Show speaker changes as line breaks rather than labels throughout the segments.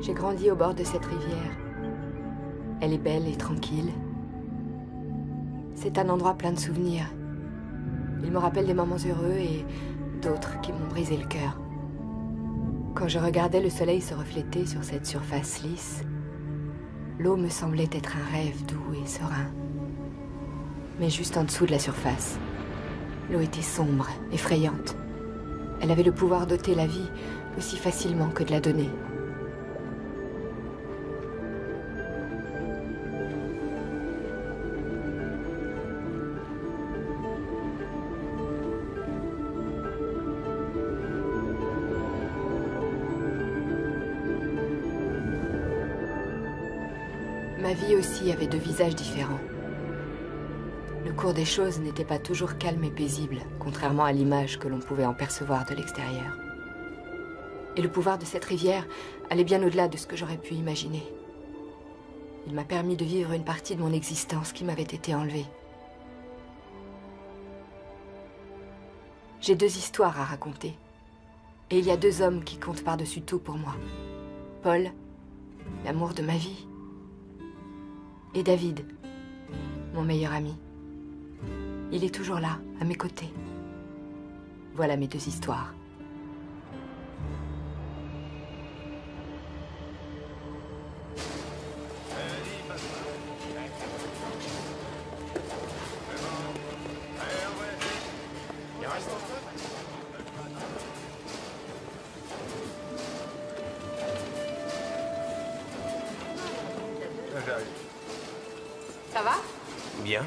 J'ai grandi au bord de cette rivière. Elle est belle et tranquille. C'est un endroit plein de souvenirs. Il me rappelle des moments heureux et d'autres qui m'ont brisé le cœur. Quand je regardais le soleil se refléter sur cette surface lisse, l'eau me semblait être un rêve doux et serein. Mais juste en dessous de la surface, l'eau était sombre, effrayante. Elle avait le pouvoir d'ôter la vie aussi facilement que de la donner. Ma vie aussi avait deux visages différents. Le cours des choses n'était pas toujours calme et paisible, contrairement à l'image que l'on pouvait en percevoir de l'extérieur. Et le pouvoir de cette rivière allait bien au-delà de ce que j'aurais pu imaginer. Il m'a permis de vivre une partie de mon existence qui m'avait été enlevée. J'ai deux histoires à raconter. Et il y a deux hommes qui comptent par-dessus tout pour moi. Paul, l'amour de ma vie, et David, mon meilleur ami. Il est toujours là, à mes côtés. Voilà mes deux histoires. Ça va?
Bien.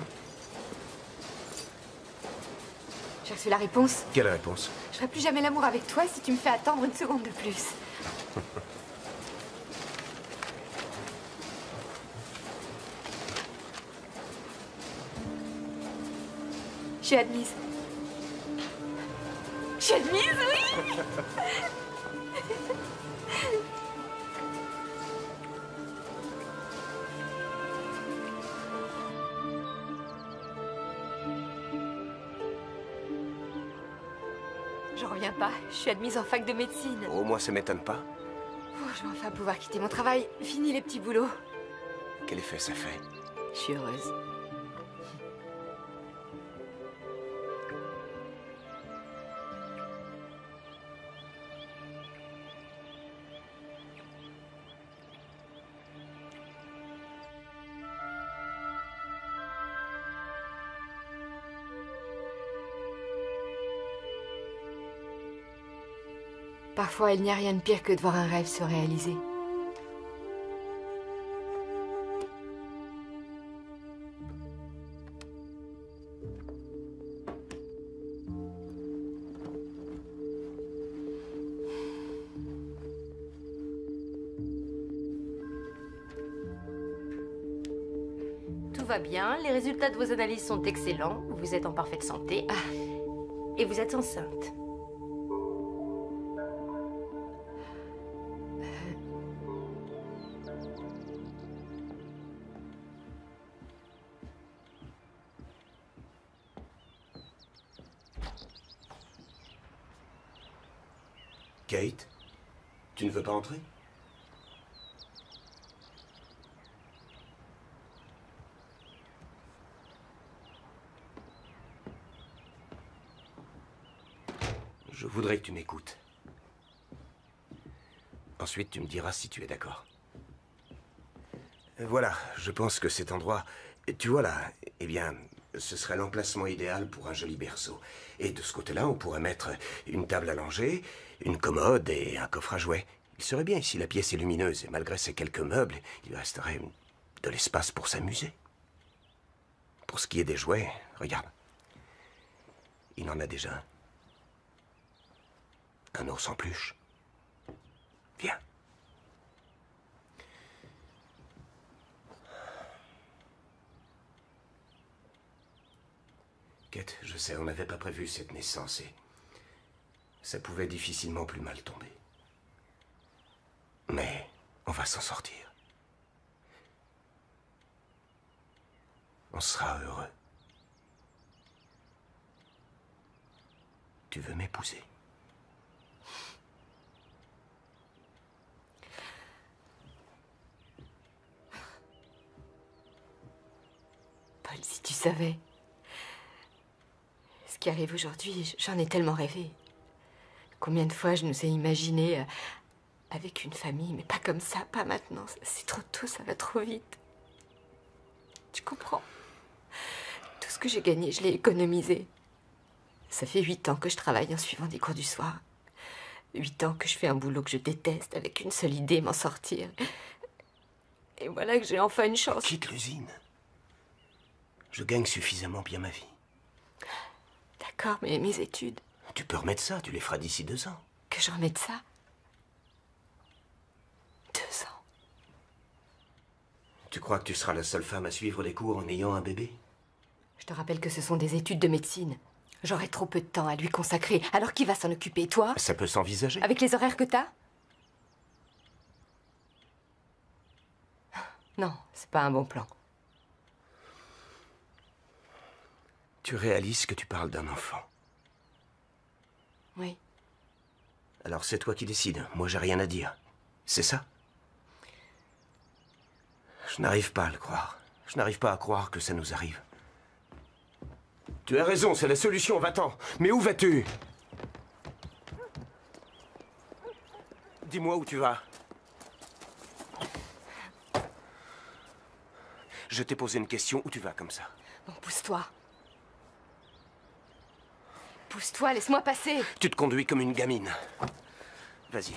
J'ai reçu la réponse.
Quelle réponse?
Je ferai plus jamais l'amour avec toi si tu me fais attendre une seconde de plus. Je suis admise. Je suis admise, oui. J'en reviens pas. Je suis admise en fac de médecine.
Au moins, ça m'étonne pas.
Oh, je vais enfin pouvoir quitter mon travail. Fini les petits boulots.
Quel effet ça fait?
Je suis heureuse. Parfois, il n'y a rien de pire que de voir un rêve se réaliser.
Tout va bien, les résultats de vos analyses sont excellents, vous êtes en parfaite santé et vous êtes enceinte.
Kate, tu ne veux pas entrer? Je voudrais que tu m'écoutes. Ensuite, tu me diras si tu es d'accord. Voilà, je pense que cet endroit... Tu vois là, eh bien, ce serait l'emplacement idéal pour un joli berceau. Et de ce côté-là, on pourrait mettre une table à langer, une commode et un coffre à jouets. Il serait bien ici, la pièce est lumineuse, et malgré ces quelques meubles, il resterait de l'espace pour s'amuser. Pour ce qui est des jouets, regarde. Il en a déjà un. Un ours en peluche. Viens. Kate, je sais, on n'avait pas prévu cette naissance et ça pouvait difficilement plus mal tomber. Mais on va s'en sortir. On sera heureux. Tu veux m'épouser?
savais. Ce qui arrive aujourd'hui, j'en ai tellement rêvé. Combien de fois je nous ai imaginés avec une famille, mais pas comme ça, pas maintenant. C'est trop tôt, ça va trop vite. Tu comprends? Tout ce que j'ai gagné, je l'ai économisé. Ça fait 8 ans que je travaille en suivant des cours du soir. 8 ans que je fais un boulot que je déteste, avec une seule idée, m'en sortir. Et voilà que j'ai enfin une chance.
Quitte l'usine. Je gagne suffisamment bien ma vie.
D'accord, mais mes études...
Tu peux remettre ça, tu les feras d'ici 2 ans.
Que je remette ça? 2 ans.
Tu crois que tu seras la seule femme à suivre des cours en ayant un bébé?
Je te rappelle que ce sont des études de médecine. J'aurai trop peu de temps à lui consacrer. Alors qui va s'en occuper, toi?
Ça peut s'envisager.
Avec les horaires que t'as? Non, c'est pas un bon plan.
Tu réalises que tu parles d'un enfant.
Oui.
Alors c'est toi qui décides. Moi, j'ai rien à dire. C'est ça? Je n'arrive pas à le croire. Je n'arrive pas à croire que ça nous arrive. Tu as raison, c'est la solution, va-t'en. Mais où vas-tu? Dis-moi où tu vas. Je t'ai posé une question, où tu vas comme ça?
Bon, pousse-toi. Pousse-toi, laisse-moi passer.
Tu te conduis comme une gamine. Vas-y.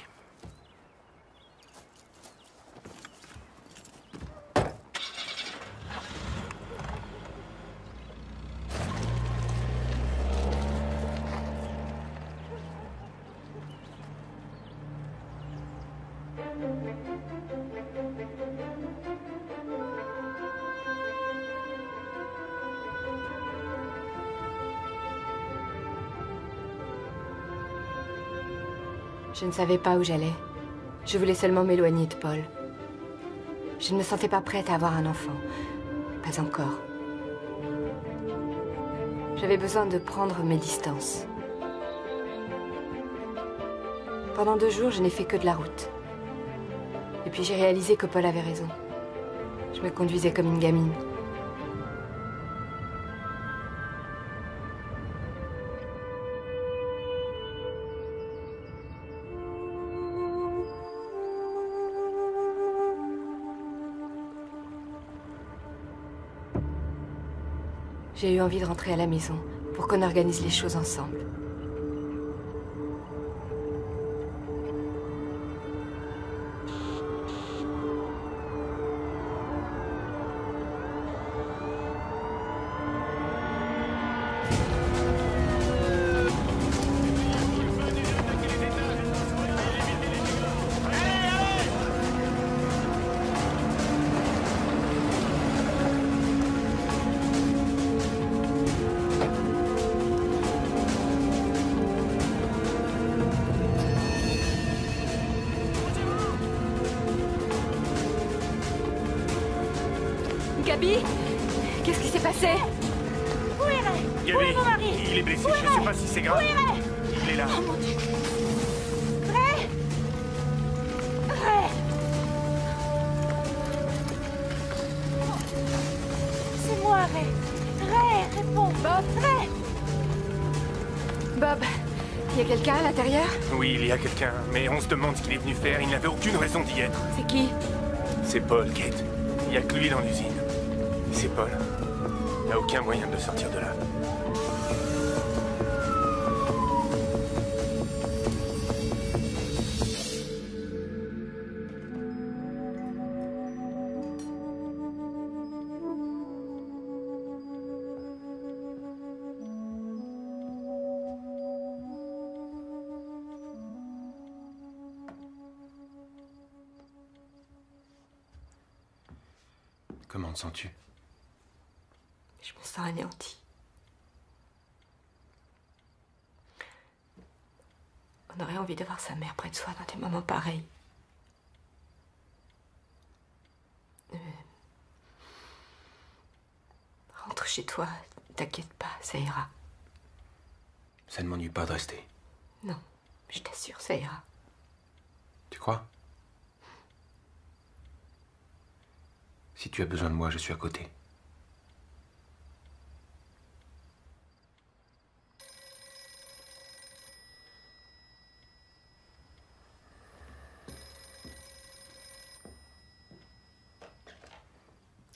Je ne savais pas où j'allais. Je voulais seulement m'éloigner de Paul. Je ne me sentais pas prête à avoir un enfant. Pas encore. J'avais besoin de prendre mes distances. Pendant 2 jours, je n'ai fait que de la route. Et puis j'ai réalisé que Paul avait raison. Je me conduisais comme une gamine. J'ai eu envie de rentrer à la maison pour qu'on organise les choses ensemble. Gabi, qu'est-ce qui s'est passé?
Où est Ray?
Gabi,
Où est mon mari?
il est blessé,
Où
je sais pas si c'est grave.
Où est Ray?
Il est là.
Oh mon Dieu. Ray? Ray? C'est moi, Ray. Ray, réponds.
Bob?
Ray?
Bob, il y a quelqu'un à l'intérieur?
Oui, il y a quelqu'un, mais on se demande ce qu'il est venu faire. Il n'avait aucune raison d'y être.
C'est qui?
C'est Paul, Kate. Il n'y a que lui dans l'usine. C'est Paul. Il n'y a aucun moyen de le sortir de là. Comment te sens-tu?
Je me sens anéantie. On aurait envie de voir sa mère près de soi dans des moments pareils. Rentre chez toi, t'inquiète pas, ça ira.
Ça ne m'ennuie pas de rester.
Non, je t'assure, ça ira.
Tu crois? Si tu as besoin de moi, je suis à côté.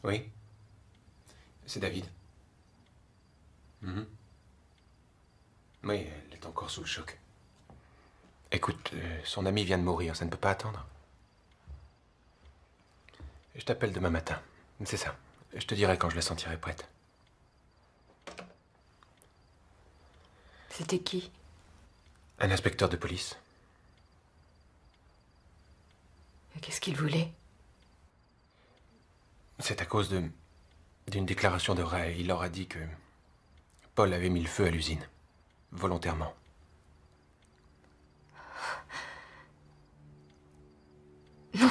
Oui. C'est David. Mhm. Oui, elle est encore sous le choc. Écoute, son ami vient de mourir, ça ne peut pas attendre. Je t'appelle demain matin. C'est ça. Je te dirai quand je la sentirai prête.
C'était qui?
Un inspecteur de police.
Et qu'est-ce qu'il voulait?
C'est à cause d'une déclaration de Ray. Il leur a dit que Paul avait mis le feu à l'usine. Volontairement.
Non.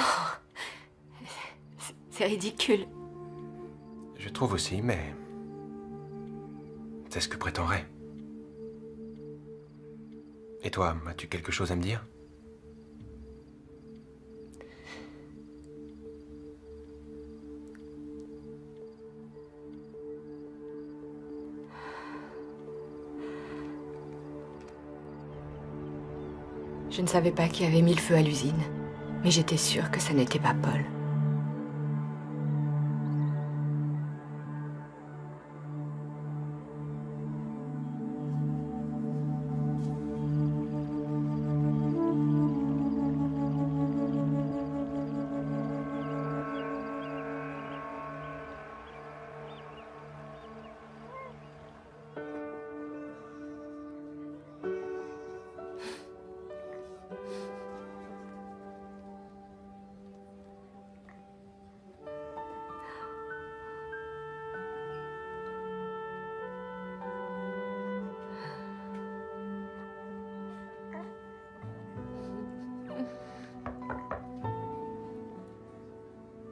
C'est ridicule.
Je trouve aussi, mais... c'est ce que prétend Ray. Et toi, as-tu quelque chose à me dire?
Je ne savais pas qui avait mis le feu à l'usine, mais j'étais sûre que ça n'était pas Paul.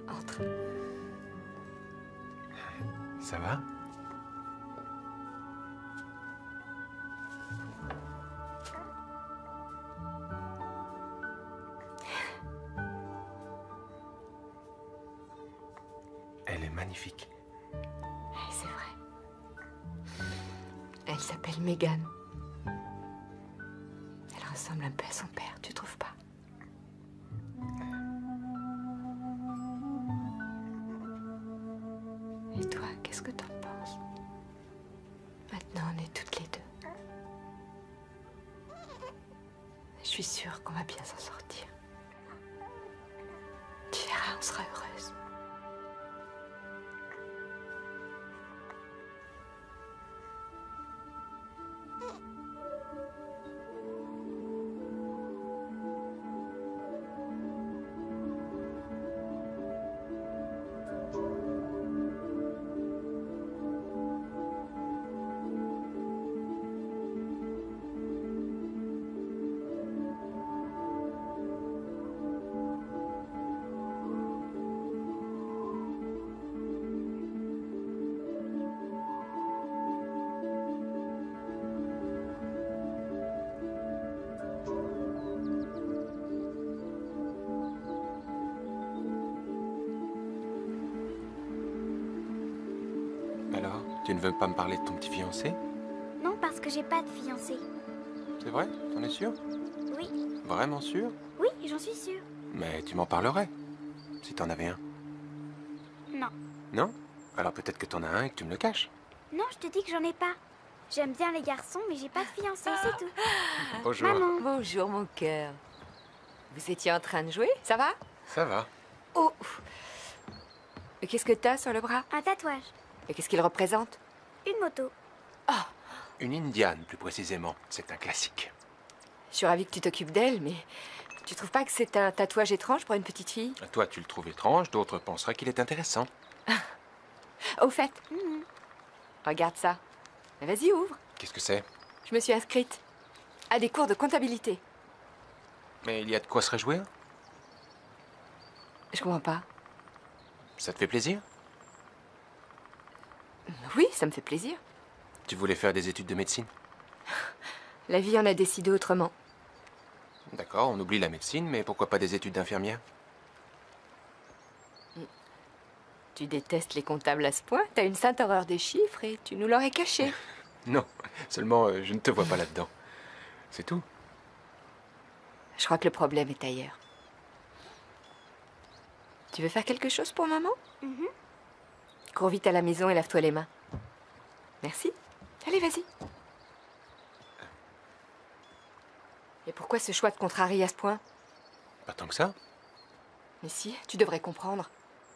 Entre.
Ça va? Elle est magnifique.
Oui, c'est vrai. Elle s'appelle Megan. Elle ressemble un peu à son père, tu trouves pas? Et toi, qu'est-ce que t'en penses? Maintenant, on est toutes les deux. Je suis sûre qu'on va bien s'en sortir. Tu verras, on sera heureuse.
Alors, tu ne veux pas me parler de ton petit fiancé?
Non, parce que j'ai pas de fiancé.
C'est vrai? T'en es sûr?
Oui,
Vraiment sûr?
oui, j'en suis sûre.
Mais tu m'en parlerais, si t'en avais un.
Non.
Non? Alors peut-être que t'en as un et que tu me le caches.
Non, je te dis que j'en ai pas. J'aime bien les garçons, mais j'ai pas de fiancé, c'est tout.
Bonjour.
Maman,
Bonjour, mon cœur. Vous étiez en train de jouer? Ça va?
Ça va.
Oh! Et qu'est-ce que t'as sur le bras?
un tatouage,
Et qu'est-ce qu'il représente?
une moto.
Une indiane, plus précisément. C'est un classique.
Je suis ravie que tu t'occupes d'elle, mais tu trouves pas que c'est un tatouage étrange pour une petite fille?
Toi, tu le trouves étrange, d'autres penseraient qu'il est intéressant.
Au fait,
Mhm.
regarde ça. Vas-y, ouvre.
Qu'est-ce que c'est?
Je me suis inscrite à des cours de comptabilité.
Mais il y a de quoi se réjouir?
Je comprends pas.
Ça te fait plaisir?
Oui, ça me fait plaisir.
Tu voulais faire des études de médecine?
La vie en a décidé autrement.
D'accord, on oublie la médecine, mais pourquoi pas des études d'infirmière?
Tu détestes les comptables à ce point? T'as une sainte horreur des chiffres et tu nous l'aurais caché.
Non, seulement je ne te vois pas là-dedans. C'est tout.
Je crois que le problème est ailleurs. Tu veux faire quelque chose pour maman? Cours vite à la maison et lave-toi les mains. Merci. Allez, vas-y. Et pourquoi ce choix te contrarie à ce point?
Pas tant que ça.
Mais si, tu devrais comprendre.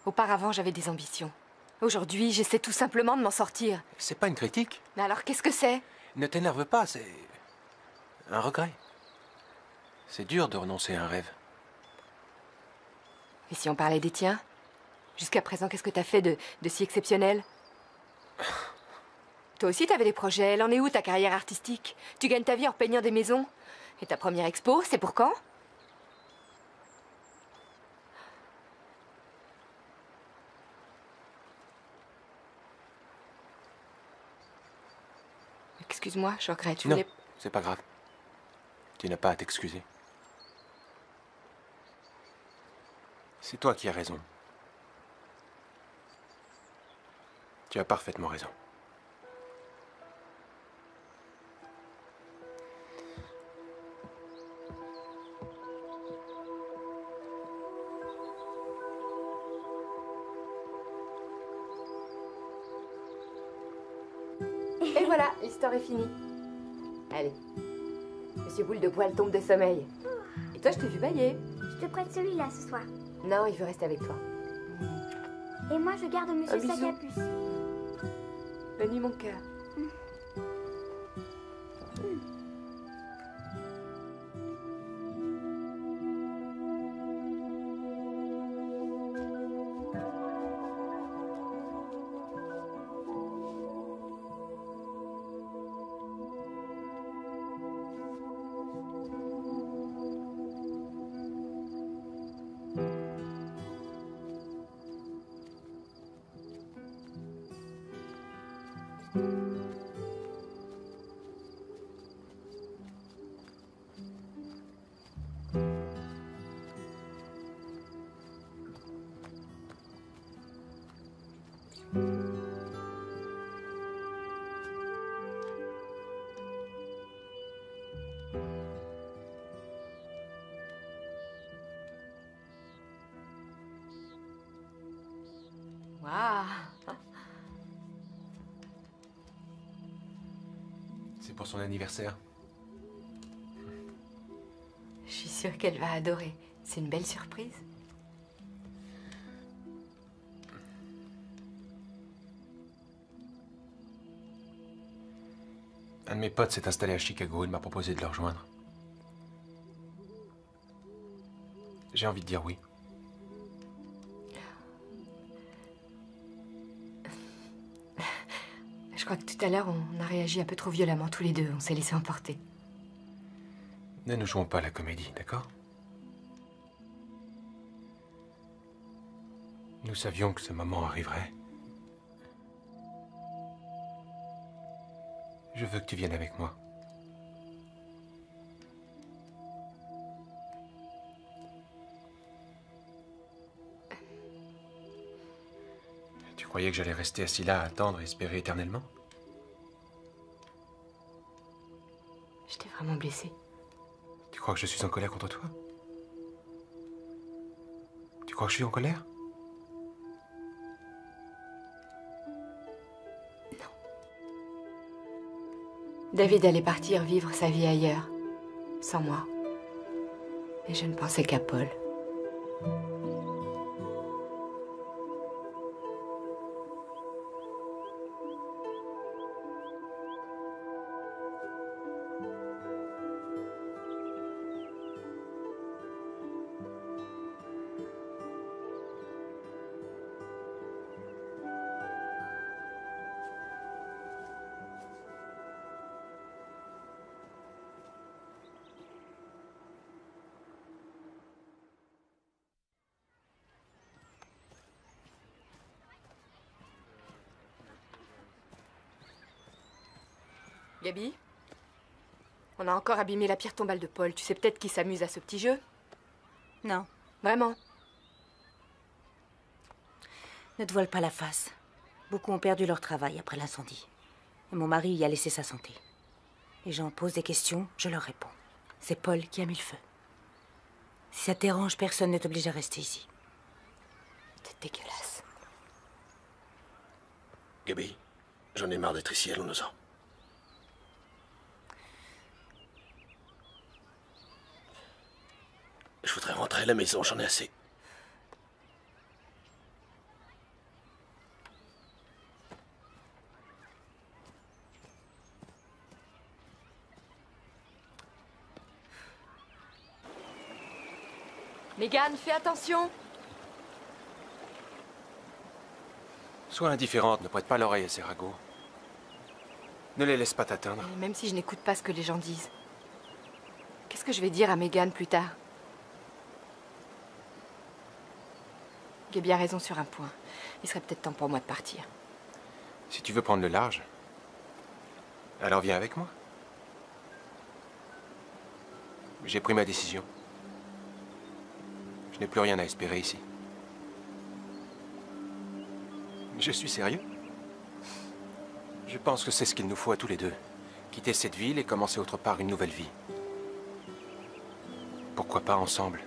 Auparavant, j'avais des ambitions. Aujourd'hui, j'essaie tout simplement de m'en sortir.
C'est pas une critique.
Mais alors, qu'est-ce que c'est?
Ne t'énerve pas, c'est un regret. C'est dur de renoncer à un rêve.
Et si on parlait des tiens? Jusqu'à présent, qu'est-ce que t'as fait de si exceptionnel? Toi aussi, t'avais des projets. Elle en est où, ta carrière artistique? Tu gagnes ta vie en peignant des maisons. Et ta première expo, c'est pour quand? Excuse-moi, je regrette.
Non, c'est pas grave. Tu n'as pas à t'excuser. C'est toi qui as raison. Tu as parfaitement raison.
Et voilà, l'histoire est finie. Allez. Monsieur Boule de Poil tombe de sommeil. Et toi, je t'ai vu bailler.
Je te prête celui-là ce soir.
Non, il veut rester avec toi.
Et moi, je garde Monsieur
bisou.
Sagapus.
Bonne nuit, mon cœur. Waouh!
C'est pour son anniversaire.
Je suis sûre qu'elle va adorer. C'est une belle surprise.
Un de mes potes s'est installé à Chicago. Il m'a proposé de le rejoindre. J'ai envie de dire oui.
Je crois que tout à l'heure, on a réagi un peu trop violemment tous les deux. On s'est laissé emporter.
Ne nous jouons pas à la comédie, d'accord? Nous savions que ce moment arriverait. Je veux que tu viennes avec moi. Tu croyais que j'allais rester assis là à attendre et espérer éternellement?
Je t'ai vraiment blessée.
Tu crois que je suis en colère contre toi? Tu crois que je suis en colère?
David allait partir vivre sa vie ailleurs, sans moi. Et je ne pensais qu'à Paul. Gabi, on a encore abîmé la pierre tombale de Paul. Tu sais peut-être qu'il s'amuse à ce petit jeu?
Non,
Vraiment?
ne te voile pas la face. Beaucoup ont perdu leur travail après l'incendie. Et mon mari y a laissé sa santé. Les gens posent des questions, je leur réponds. C'est Paul qui a mis le feu. Si ça te dérange, personne ne t'oblige à rester ici.
C'est dégueulasse.
Gaby, j'en ai marre d'être ici, allons-nous-en. Je voudrais rentrer à la maison, j'en ai assez.
Megan, fais attention.
Sois indifférente, ne prête pas l'oreille à ces ragots. Ne les laisse pas t'atteindre.
Et même si je n'écoute pas ce que les gens disent, qu'est-ce que je vais dire à Megan plus tard? Gaby a raison sur un point. Il serait peut-être temps pour moi de partir.
Si tu veux prendre le large, alors viens avec moi. J'ai pris ma décision. Je n'ai plus rien à espérer ici. Je suis sérieux. Je pense que c'est ce qu'il nous faut à tous les deux. Quitter cette ville et commencer autre part une nouvelle vie. Pourquoi pas ensemble?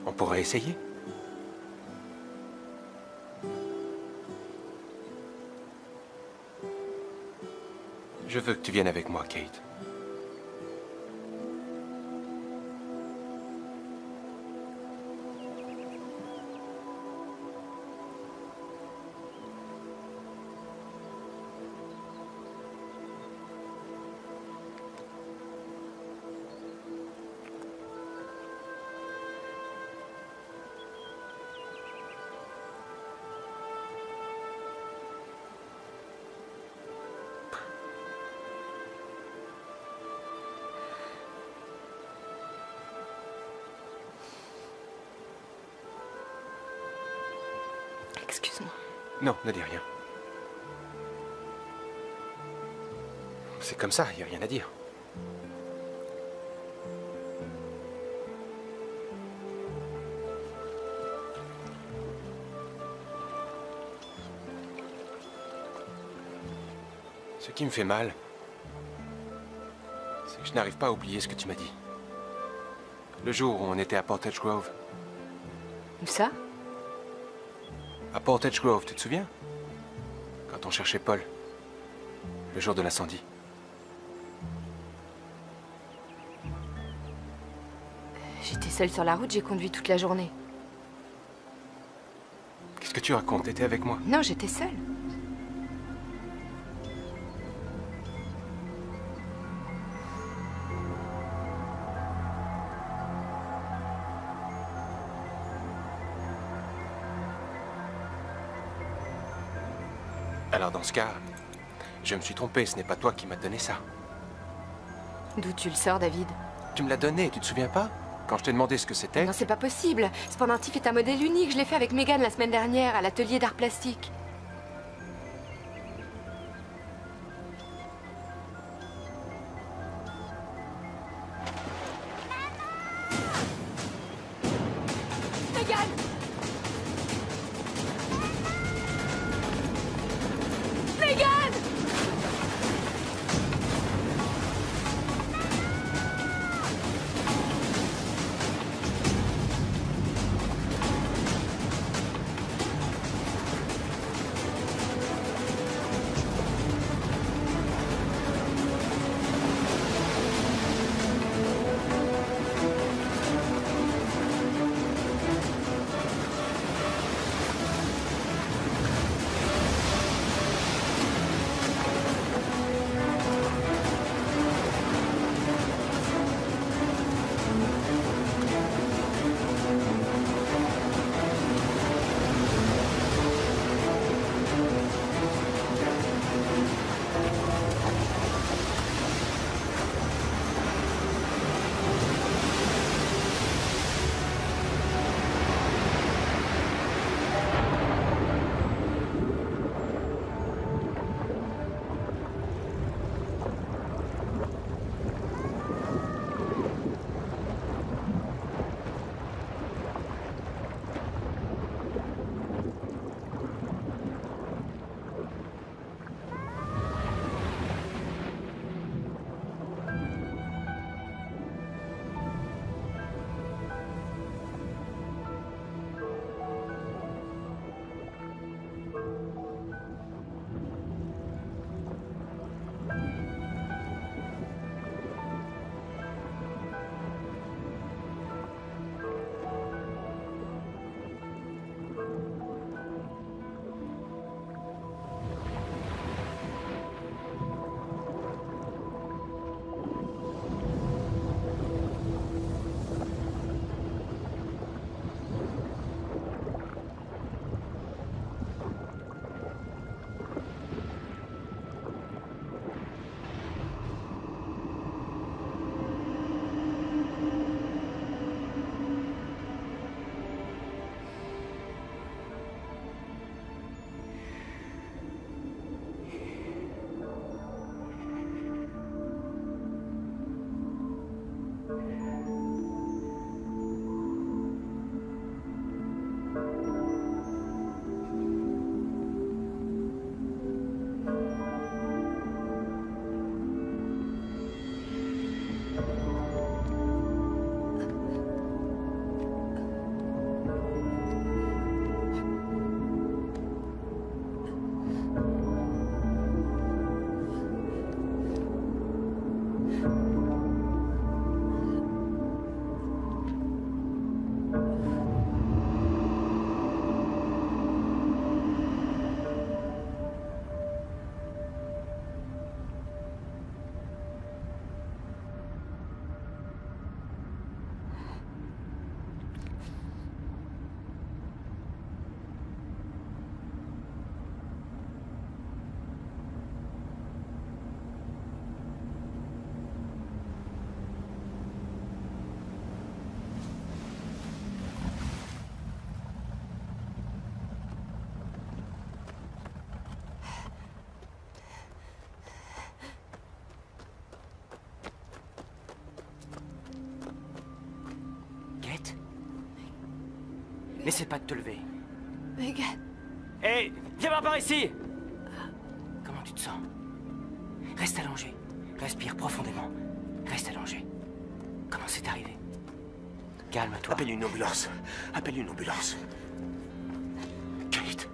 On pourrait essayer. Je veux que tu viennes avec moi, Kate.
Excuse-moi.
Non, ne dis rien. C'est comme ça, il n'y a rien à dire. Ce qui me fait mal, c'est que je n'arrive pas à oublier ce que tu m'as dit. Le jour où on était à Portage Grove.
Où ça?
À Portage Grove, tu te souviens? Quand on cherchait Paul. Le jour de l'incendie.
J'étais seule sur la route, j'ai conduit toute la journée.
Qu'est-ce que tu racontes? T'étais avec moi?
Non, j'étais seule.
Alors dans ce cas, je me suis trompé, ce n'est pas toi qui m'as donné ça.
D'où tu le sors, David?
Tu me l'as donné, tu te souviens pas? Quand je t'ai demandé ce que c'était.
Non, c'est pas possible. Ce pendentif est un modèle unique. Je l'ai fait avec Megan la semaine dernière à l'atelier d'art plastique. Megan! Megan!
N'essaie pas de te lever.
Megan.
Hé, viens voir par ici. Comment tu te sens? Reste allongé. Respire profondément. Reste allongé. Comment c'est arrivé? Calme-toi.
Appelle une ambulance. Appelle une ambulance. Kate.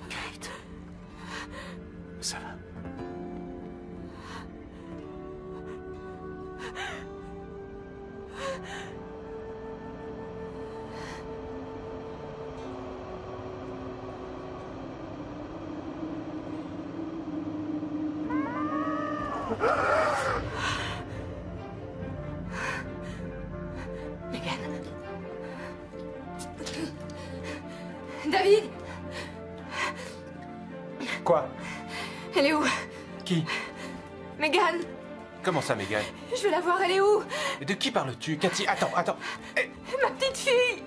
Kate. Ça va.
Megan. David.
Quoi?
Elle est où?
Qui?
Megan.
Comment ça, Megan?
Je veux la voir, elle est où?
De qui parles-tu, Cathy? Attends, attends. Eh,
Ma petite fille.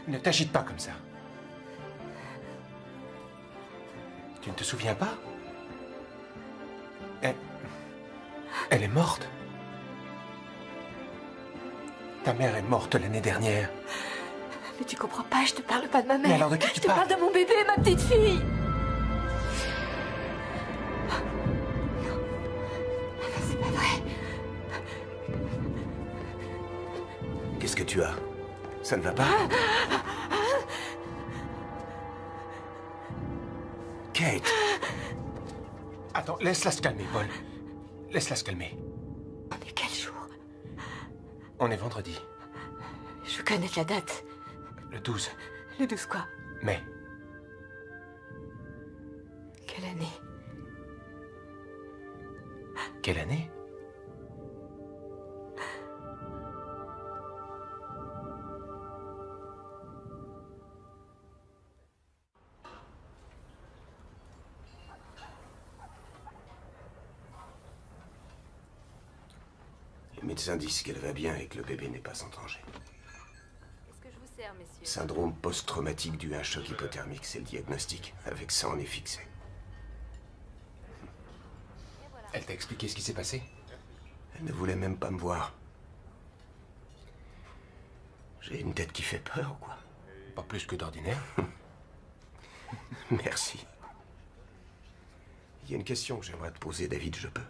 ne t'agite pas comme ça. Tu ne te souviens pas? Elle est morte. Ta mère est morte l'année dernière.
Mais tu comprends pas, je te parle pas de ma mère.
Mais alors de qui tu
Je te parle de mon bébé, ma petite fille. Non. Non, c'est pas vrai.
Qu'est-ce que tu as? Ça ne va pas? Kate!
Attends, laisse-la se calmer, Paul. Laisse-la se calmer.
On est quel jour?
On est vendredi,
Je veux connaître la date.
le 12
Le 12 quoi?
mai.
Quelle année?
Quelle année?
Les médecins disent qu'elle va bien et que le bébé n'est pas en danger.
Qu'est-ce que je vous sers, messieurs?
Syndrome post-traumatique dû à un choc hypothermique, c'est le diagnostic. Avec ça, on est fixé.
Elle t'a expliqué ce qui s'est passé?
Elle ne voulait même pas me voir. J'ai une tête qui fait peur ou quoi?
Pas plus que d'ordinaire.
Merci. Il y a une question que j'aimerais te poser, David, je peux?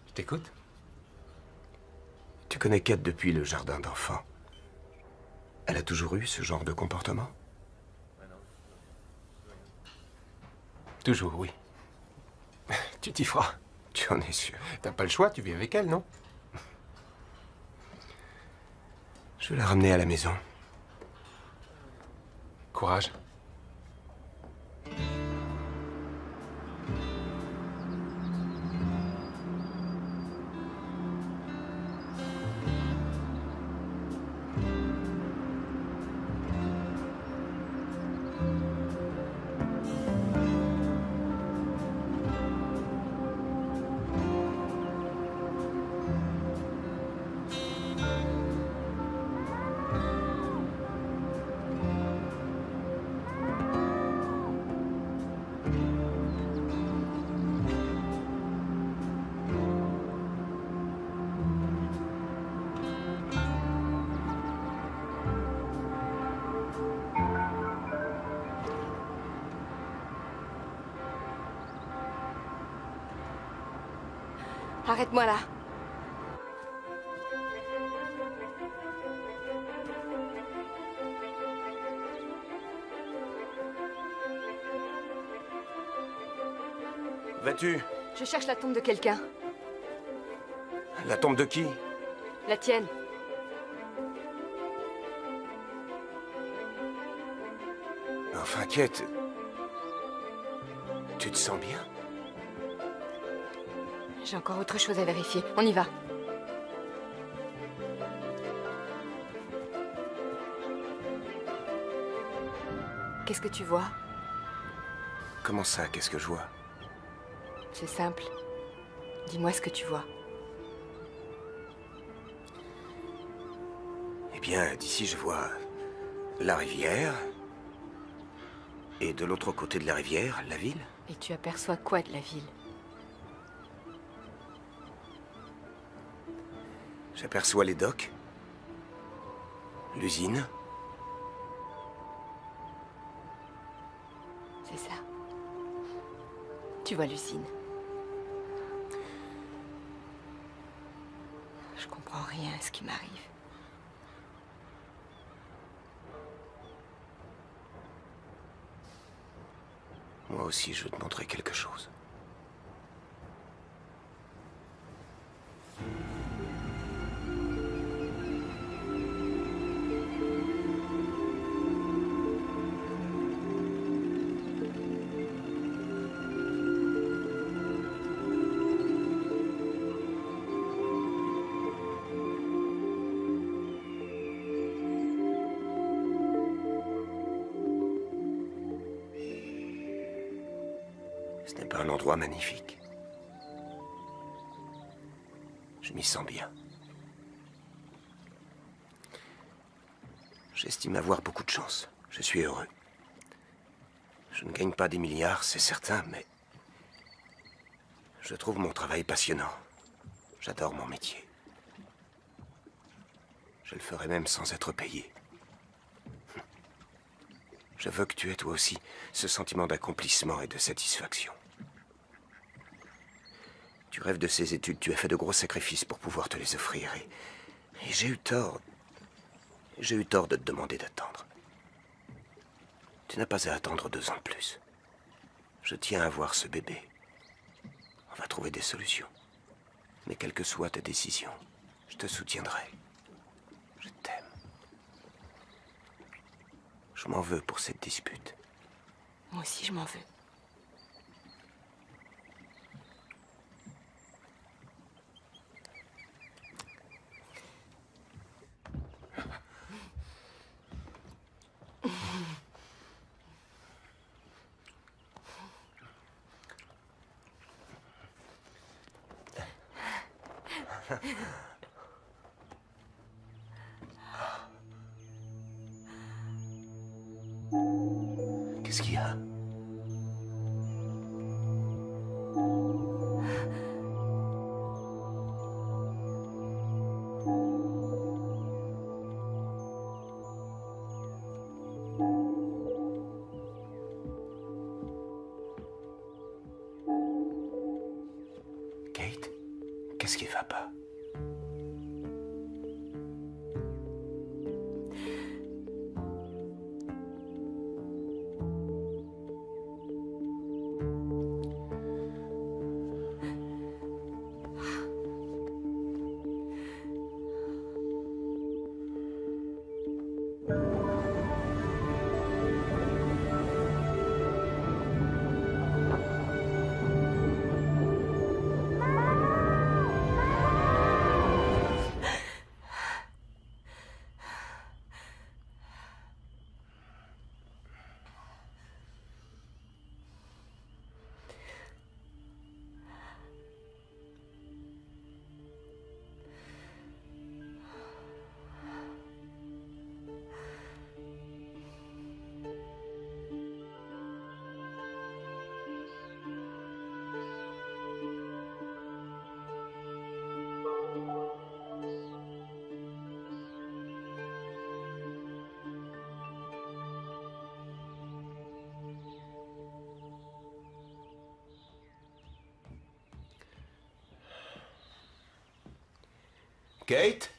Je t'écoute.
Tu connais Kate depuis le jardin d'enfants. Elle a toujours eu ce genre de comportement?
Toujours, oui. Tu t'y feras.
Tu en es sûr?
T'as pas le choix, tu vis avec elle, non?
Je vais la ramener à la maison.
Courage.
Arrête-moi là.
Vas-tu?
Je cherche la tombe de quelqu'un.
La tombe de qui?
La tienne.
Enfin, Kate... Tu te sens bien?
J'ai encore autre chose à vérifier. On y va. Qu'est-ce que tu vois?
Comment ça, qu'est-ce que je vois?
C'est simple. Dis-moi ce que tu vois.
Eh bien, d'ici, je vois la rivière. Et de l'autre côté de la rivière, la ville.
Et tu aperçois quoi de la ville?
J'aperçois les docks, l'usine.
C'est ça. Tu vois l'usine. Je comprends rien à ce qui m'arrive.
Moi aussi, je veux te montrer quelque chose. Ce n'est pas un endroit magnifique. Je m'y sens bien. J'estime avoir beaucoup de chance. Je suis heureux. Je ne gagne pas des milliards, c'est certain, mais je trouve mon travail passionnant. J'adore mon métier. Je le ferai même sans être payé. Je veux que tu aies toi aussi ce sentiment d'accomplissement et de satisfaction. Tu rêves de ces études, tu as fait de gros sacrifices pour pouvoir te les offrir. Et j'ai eu tort. J'ai eu tort de te demander d'attendre. Tu n'as pas à attendre 2 ans de plus. Je tiens à voir ce bébé. On va trouver des solutions. Mais quelle que soit ta décision, je te soutiendrai. Je t'aime. Je m'en veux pour cette dispute.
Moi aussi, je m'en veux.
Qu'est-ce qu'il y a? Kate, qu'est-ce qui va pas? Kate?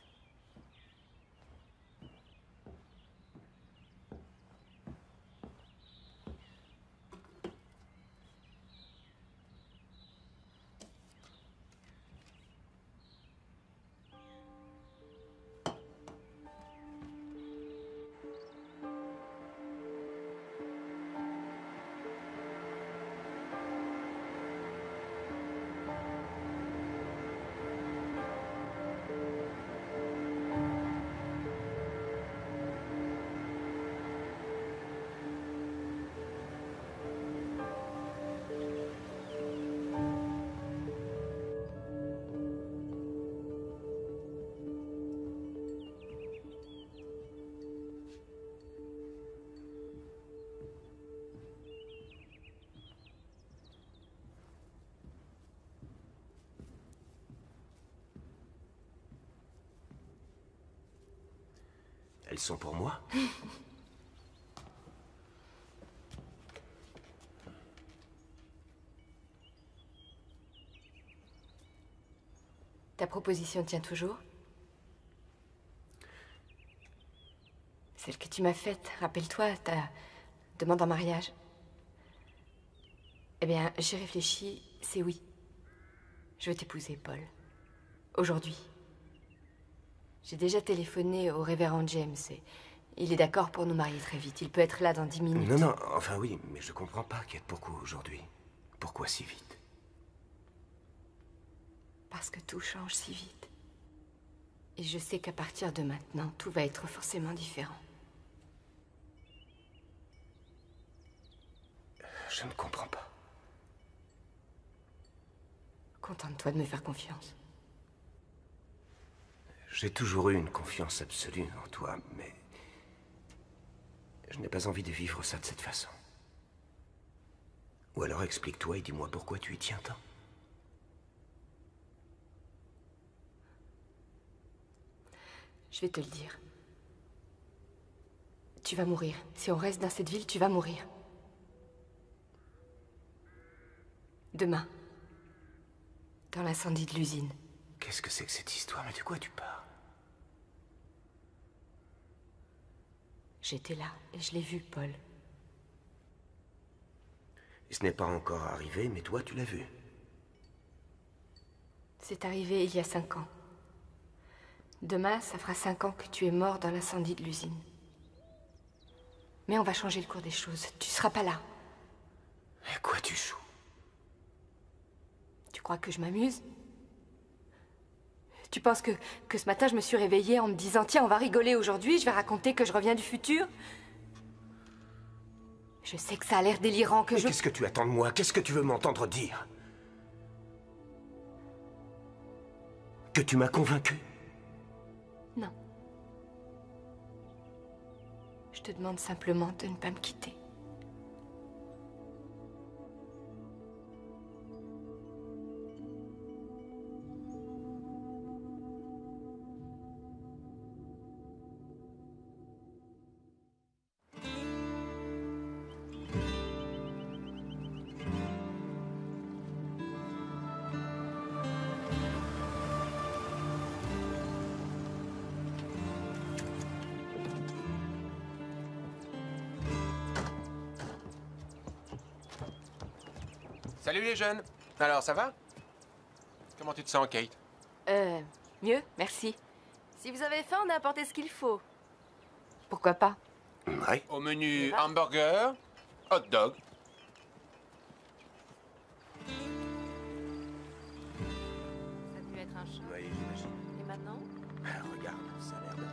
Elles sont pour moi.
Ta proposition tient toujours? Celle que tu m'as faite, rappelle-toi, ta demande en mariage. Eh bien, j'ai réfléchi, c'est oui. Je veux t'épouser, Paul. Aujourd'hui. J'ai déjà téléphoné au révérend James et il est d'accord pour nous marier très vite. Il peut être là dans 10 minutes.
Non, non, enfin oui, mais je comprends pas, Kate, pourquoi aujourd'hui? Pourquoi si vite?
Parce que tout change si vite. Et je sais qu'à partir de maintenant, tout va être forcément différent.
Je ne comprends pas.
Contente-toi de me faire confiance.
J'ai toujours eu une confiance absolue en toi, mais je n'ai pas envie de vivre ça de cette façon. Ou alors explique-toi et dis-moi pourquoi tu y tiens tant.
Je vais te le dire. Tu vas mourir. Si on reste dans cette ville, tu vas mourir. Demain. Dans l'incendie de l'usine.
Qu'est-ce que c'est que cette histoire? Mais de quoi tu parles?
J'étais là et je l'ai vu, Paul.
Et ce n'est pas encore arrivé, mais toi, tu l'as vu.
C'est arrivé il y a 5 ans. Demain, ça fera 5 ans que tu es mort dans l'incendie de l'usine. Mais on va changer le cours des choses. Tu seras pas là.
À quoi tu joues?
Tu crois que je m'amuse? Tu penses que ce matin, je me suis réveillée en me disant « Tiens, on va rigoler aujourd'hui, je vais raconter que je reviens du futur ». Je sais que ça a l'air délirant, que
Mais qu'est-ce que tu attends de moi? Qu'est-ce que tu veux m'entendre dire? Que tu m'as convaincu?
Non. Je te demande simplement de ne pas me quitter.
Salut les jeunes. Alors, ça va? Comment tu te sens, Kate?
Mieux, merci.
Si vous avez faim, on a apporté ce qu'il faut.
Pourquoi pas?
Oui.
Au menu hamburger, hot dog.
Ça a dû être un choc.
Oui, j'imagine.
Et maintenant?
Regarde, ça a l'air de...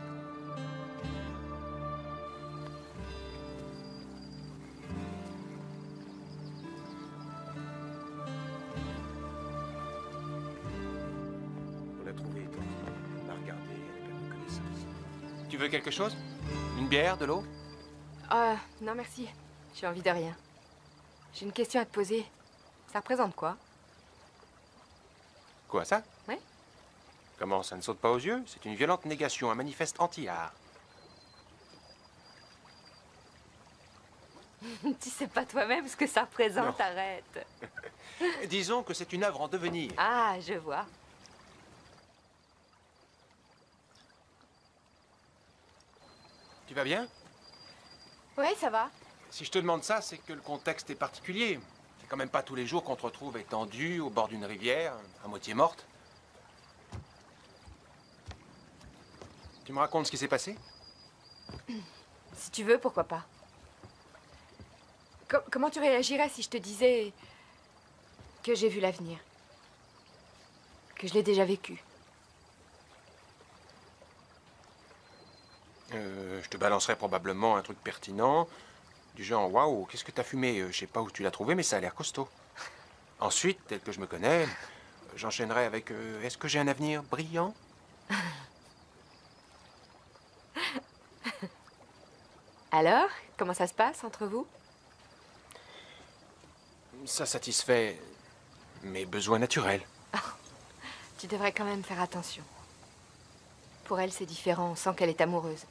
On l'a trouvé étonnant. On l'a regardé, elle a perdu connaissance.
Tu veux quelque chose? Une bière, de l'eau?
Non merci. J'ai envie de rien. J'ai une question à te poser. Ça représente quoi?
Quoi, ça?
Oui.
Comment, ça ne saute pas aux yeux? C'est une violente négation, un manifeste anti-art.
Tu sais pas toi-même ce que ça représente,
Non.
arrête.
Disons que c'est une œuvre en devenir.
Ah, je vois.
Tu vas bien?
Ouais, ça va.
Si je te demande ça, c'est que le contexte est particulier. C'est quand même pas tous les jours qu'on te retrouve étendu au bord d'une rivière, à moitié morte. Tu me racontes ce qui s'est passé?
Si tu veux, pourquoi pas. Comment tu réagirais si je te disais que j'ai vu l'avenir? Que je l'ai déjà vécu?
Je te balancerai probablement un truc pertinent, du genre « Waouh, qu'est-ce que t'as fumé? Je sais pas où tu l'as trouvé, mais ça a l'air costaud. » Ensuite, tel que je me connais, j'enchaînerai avec « Est-ce que j'ai un avenir brillant? »
Alors, comment ça se passe entre vous?
Ça satisfait mes besoins naturels.
Tu devrais quand même faire attention. Pour elle, c'est différent, on sent qu'elle est amoureuse.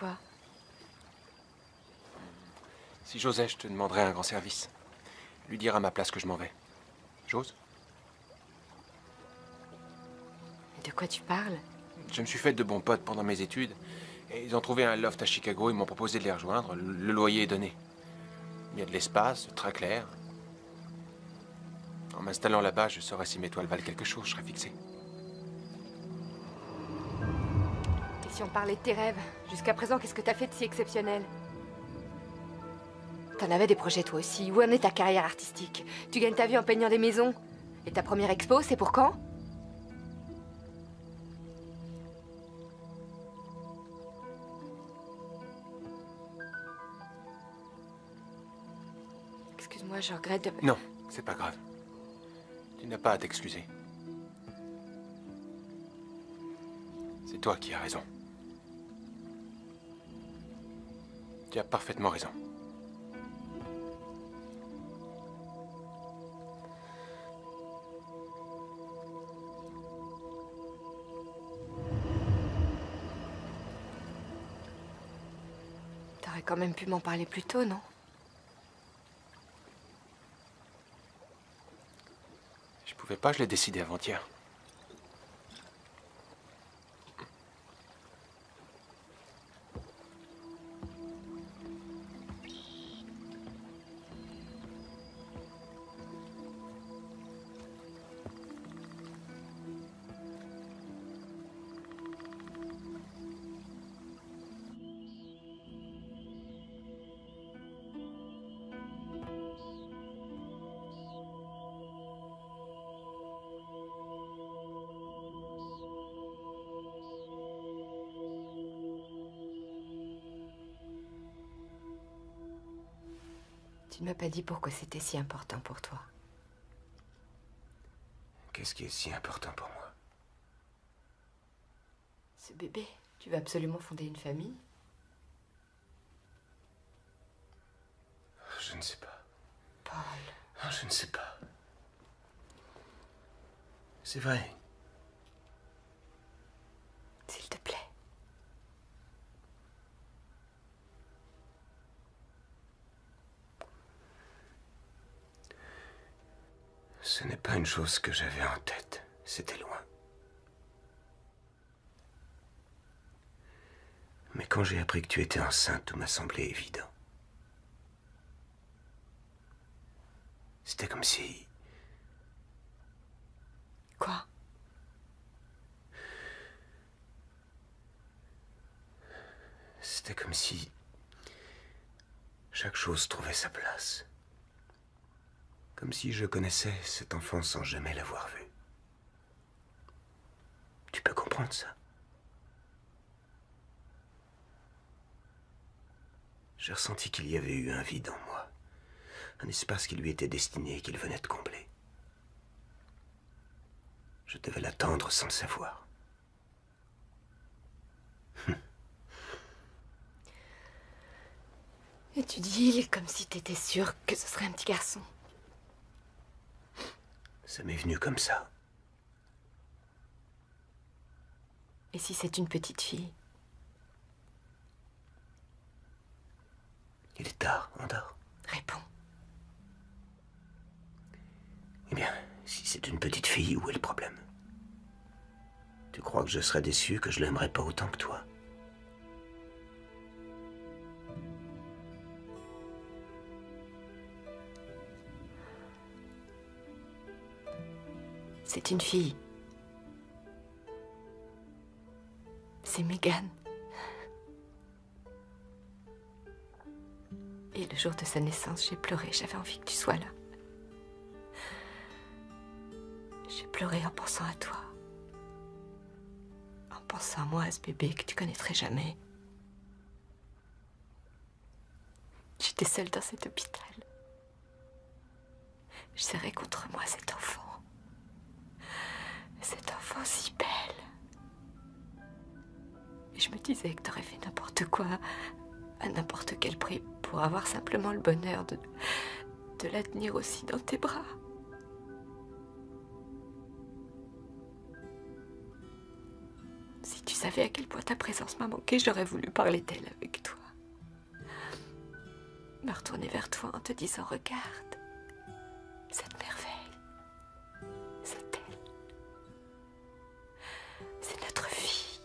Quoi?
Si j'osais, je te demanderais un grand service. Lui dire à ma place que je m'en vais. J'ose?
De quoi tu parles?
Je me suis fait de bons potes pendant mes études. Et ils ont trouvé un loft à Chicago, ils m'ont proposé de les rejoindre. Le loyer est donné. Il y a de l'espace, très clair. En m'installant là-bas, je saurais si mes toiles valent quelque chose, je serais fixé.
Et si on parlait de tes rêves? Jusqu'à présent, qu'est-ce que t'as fait de si exceptionnel? T'en avais des projets toi aussi. Où en est ta carrière artistique? Tu gagnes ta vie en peignant des maisons. Et ta première expo, c'est pour quand? Excuse-moi, je regrette de...
Non, c'est pas grave. Tu n'as pas à t'excuser. C'est toi qui as raison. Tu as parfaitement raison.
T'aurais quand même pu m'en parler plus tôt, non?
Je pouvais pas, je l'ai décidé avant-hier.
Tu ne m'as pas dit pourquoi c'était si important pour toi.
Qu'est-ce qui est si important pour moi?
Ce bébé, tu vas absolument fonder une famille?
Je ne sais pas.
Paul.
Oh, je ne sais pas. C'est vrai.
S'il te plaît.
Ce n'est pas une chose que j'avais en tête. C'était loin. Mais quand j'ai appris que tu étais enceinte, tout m'a semblé évident. C'était comme si...
Quoi?
C'était comme si... chaque chose trouvait sa place. Comme si je connaissais cet enfant sans jamais l'avoir vu. Tu peux comprendre ça? J'ai ressenti qu'il y avait eu un vide en moi. Un espace qui lui était destiné et qu'il venait de combler. Je devais l'attendre sans le savoir.
Et tu dis comme si t'étais sûre que ce serait un petit garçon.
Ça m'est venu comme ça.
Et si c'est une petite fille?
Il est tard, on dort.
Réponds.
Eh bien, si c'est une petite fille, où est le problème? Tu crois que je serais déçu, que je l'aimerais pas autant que toi?
C'est une fille. C'est Megan. Et le jour de sa naissance, j'ai pleuré. J'avais envie que tu sois là. J'ai pleuré en pensant à toi. En pensant à moi, à ce bébé que tu connaîtrais jamais. J'étais seule dans cet hôpital. Je serrais contre moi cet enfant. Cet enfant si belle. Et je me disais que t'aurais fait n'importe quoi, à n'importe quel prix, pour avoir simplement le bonheur de la tenir aussi dans tes bras. Si tu savais à quel point ta présence m'a manqué, j'aurais voulu parler d'elle avec toi. Me retourner vers toi en te disant, regarde, cette merveille, c'est elle. C'est notre fille.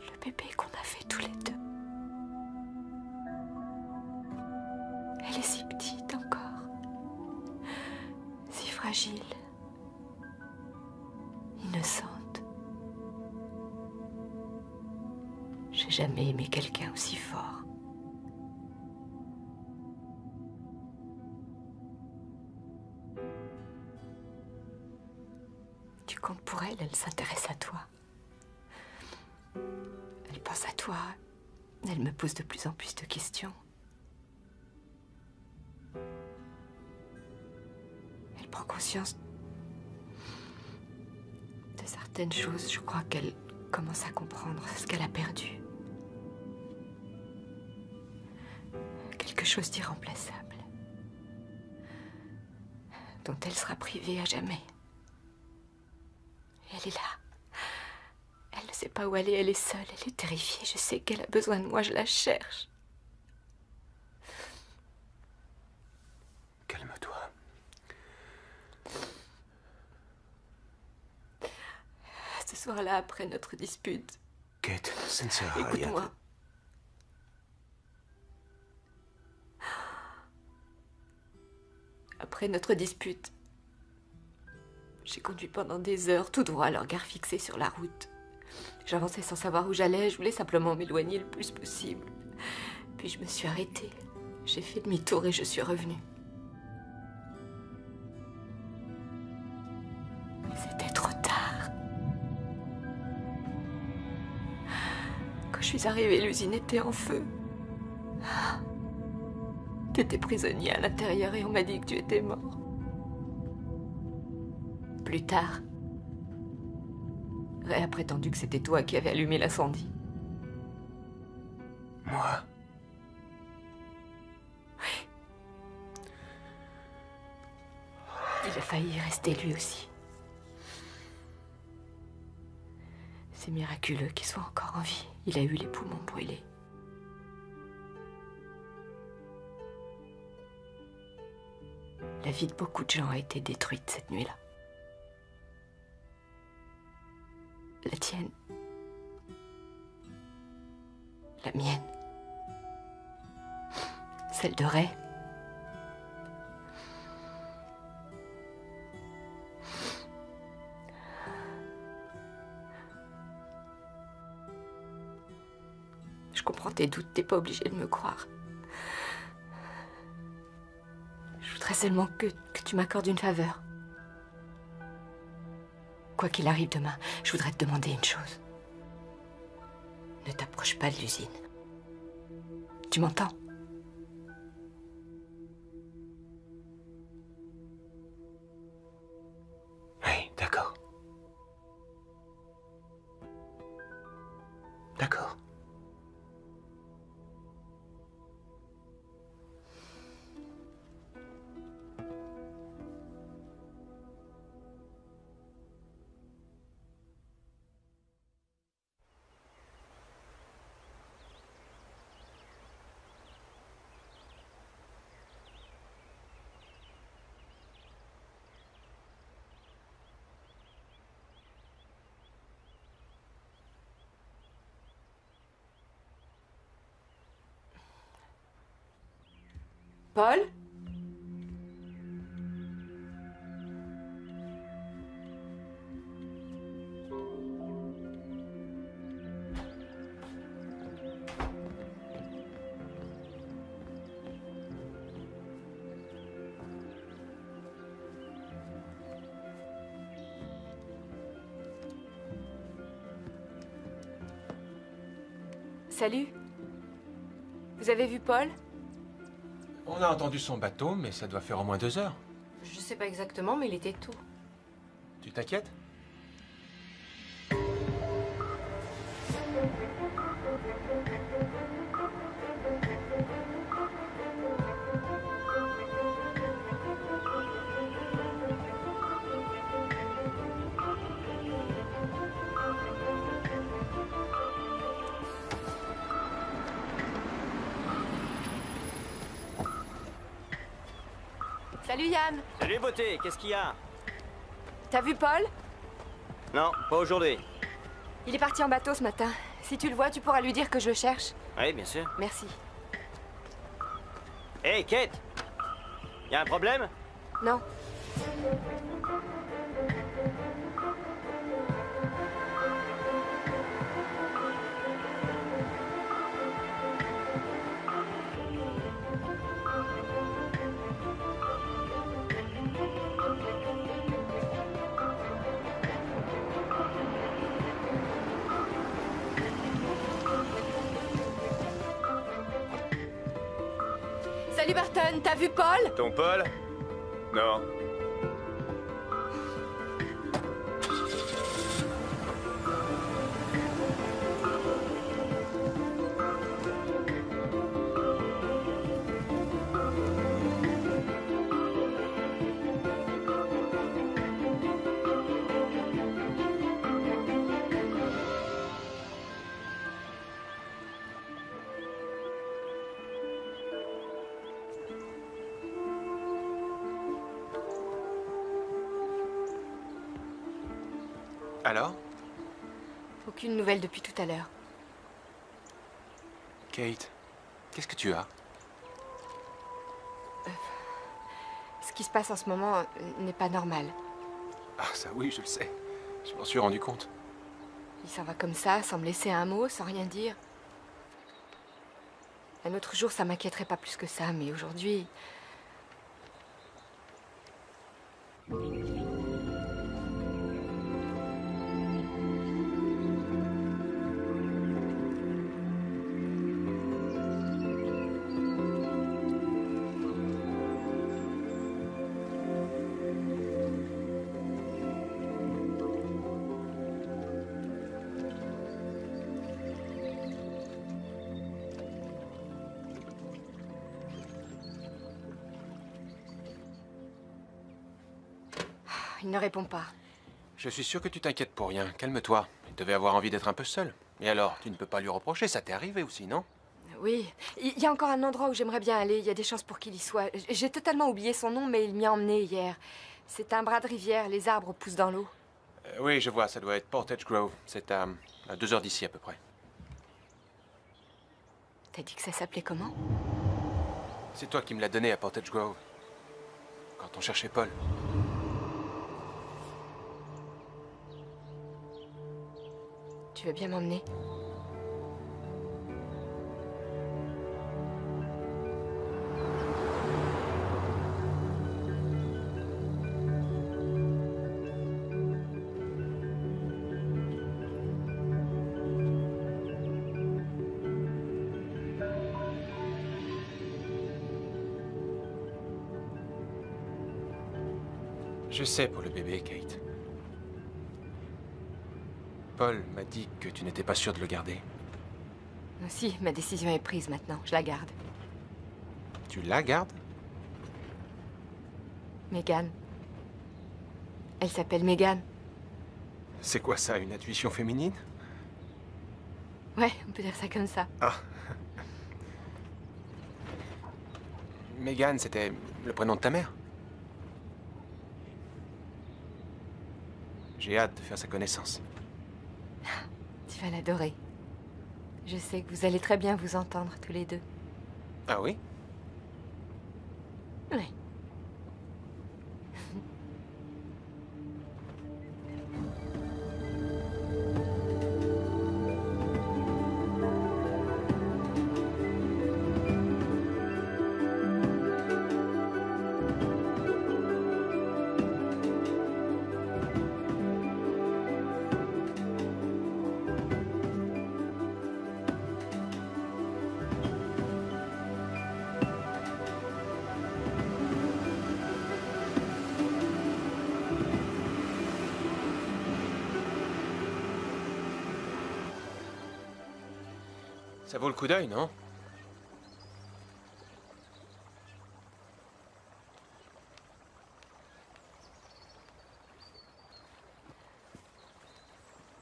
Le bébé qu'on a fait tous les deux. Elle est si petite encore, si fragile, innocente. J'ai jamais aimé quelqu'un aussi fort. Tu comptes pour elle, elle s'intéresse à toi. Elle pense à toi, elle me pose de plus en plus de questions. Elle prend conscience de certaines choses. Je crois qu'elle commence à comprendre ce qu'elle a perdu. Quelque chose d'irremplaçable, dont elle sera privée à jamais. Et elle est là. Elle ne sait pas où aller, elle est seule, elle est terrifiée. Je sais qu'elle a besoin de moi, je la cherche.
Calme-toi.
Ce soir-là, après notre dispute...
Kate, ça ne sert à rien.
Écoute-moi. Après notre dispute, j'ai conduit pendant des heures, tout droit, le regard fixé sur la route. J'avançais sans savoir où j'allais, je voulais simplement m'éloigner le plus possible. Puis je me suis arrêtée. J'ai fait demi-tour et je suis revenue. C'était trop tard. Quand je suis arrivée, l'usine était en feu. T'étais prisonnier à l'intérieur et on m'a dit que tu étais mort. Plus tard, Ray a prétendu que c'était toi qui avais allumé l'incendie.
Moi?
Oui. Il a failli y rester lui aussi. C'est miraculeux qu'il soit encore en vie. Il a eu les poumons brûlés. La vie de beaucoup de gens a été détruite cette nuit-là. La tienne. La mienne. Celle de Ray. Je comprends tes doutes, t'es pas obligé de me croire. Je voudrais seulement que tu m'accordes une faveur. Quoi qu'il arrive demain, je voudrais te demander une chose. Ne t'approche pas de l'usine. Tu m'entends?
Oui, d'accord. D'accord.
Paul? Salut. Vous avez vu Paul?
On a entendu son bateau, mais ça doit faire au moins 2 heures.
Je sais pas exactement, mais il était tôt.
Tu t'inquiètes?
Salut Yann.
Salut beauté, qu'est-ce qu'il y a?
T'as vu Paul?
Non, pas aujourd'hui.
Il est parti en bateau ce matin. Si tu le vois, tu pourras lui dire que je le cherche.
Oui, bien sûr.
Merci.
Hey, Kate! Y a un problème?
Non. Salut Barton, t'as vu Paul?
Ton Paul? Non. Alors?
Aucune nouvelle depuis tout à l'heure.
Kate, qu'est-ce que tu as?
Ce qui se passe en ce moment n'est pas normal.
Ah, ça oui, je le sais. Je m'en suis rendu compte.
Il s'en va comme ça, sans me laisser un mot, sans rien dire. Un autre jour, ça m'inquiéterait pas plus que ça, mais aujourd'hui... Il ne répond pas.
Je suis sûr que tu t'inquiètes pour rien. Calme-toi. Il devait avoir envie d'être un peu seul. Et alors, tu ne peux pas lui reprocher, ça t'est arrivé aussi, non?
Oui, il y a encore un endroit où j'aimerais bien aller. Il y a des chances pour qu'il y soit. J'ai totalement oublié son nom, mais il m'y a emmené hier. C'est un bras de rivière, les arbres poussent dans l'eau.
Oui, je vois, ça doit être Portage Grove. C'est à 2 heures d'ici à peu près.
T'as dit que ça s'appelait comment?
C'est toi qui me l'as donné à Portage Grove. Quand on cherchait Paul.
Tu veux bien m'emmener?
Je sais pour le bébé, Kate. Paul m'a dit que tu n'étais pas sûre de le garder.
Si, ma décision est prise maintenant. Je la garde.
Tu la gardes?
Megan. Elle s'appelle Megan.
C'est quoi ça, une intuition féminine?
Ouais, on peut dire ça comme ça.
Ah. Megan, c'était le prénom de ta mère? J'ai hâte de faire sa connaissance.
Tu vas l'adorer. Je sais que vous allez très bien vous entendre tous les deux.
Ah oui?
Oui.
Ça vaut le coup d'œil, non?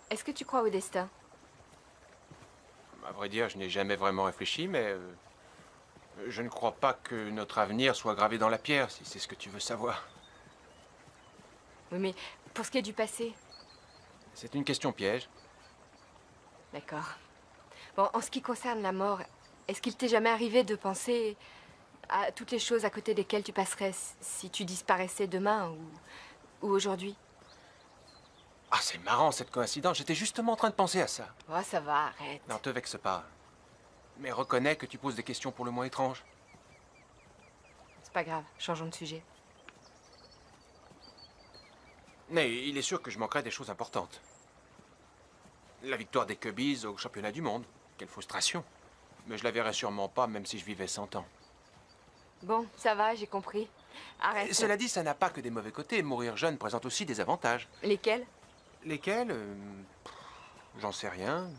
Est-ce que tu crois au destin?
À vrai dire, je n'ai jamais vraiment réfléchi, mais Je ne crois pas que notre avenir soit gravé dans la pierre, si c'est ce que tu veux savoir.
Oui, mais pour ce qui est du passé...
C'est une question piège.
D'accord. Bon, en ce qui concerne la mort, est-ce qu'il t'est jamais arrivé de penser à toutes les choses à côté desquelles tu passerais si tu disparaissais demain ou aujourd'hui?
Ah, c'est marrant cette coïncidence. J'étais justement en train de penser à ça.
Oh, ça va, arrête.
Non, te vexe pas. Mais reconnais que tu poses des questions pour le moins étranges.
C'est pas grave, changeons de sujet.
Mais il est sûr que je manquerai des choses importantes. La victoire des Cubbies au championnat du monde. Quelle frustration. Mais je la verrai sûrement pas, même si je vivais 100 ans.
Bon, ça va, j'ai compris. Arrête.
Cela dit, ça n'a pas que des mauvais côtés. Mourir jeune présente aussi des avantages.
Lesquels?
Lesquels j'en sais rien.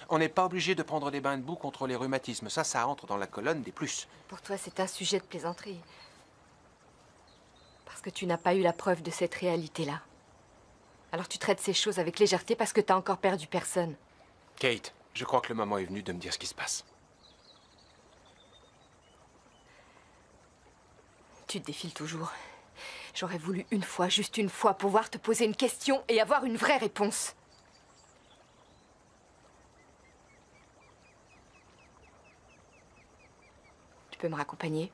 On n'est pas obligé de prendre des bains de boue contre les rhumatismes. Ça entre dans la colonne des plus.
Pour toi, c'est un sujet de plaisanterie. Parce que tu n'as pas eu la preuve de cette réalité-là. Alors tu traites ces choses avec légèreté parce que t'as encore perdu personne.
Kate, je crois que le moment est venu de me dire ce qui se passe.
Tu te défiles toujours. J'aurais voulu une fois, juste une fois, pouvoir te poser une question et avoir une vraie réponse. Tu peux me raccompagner?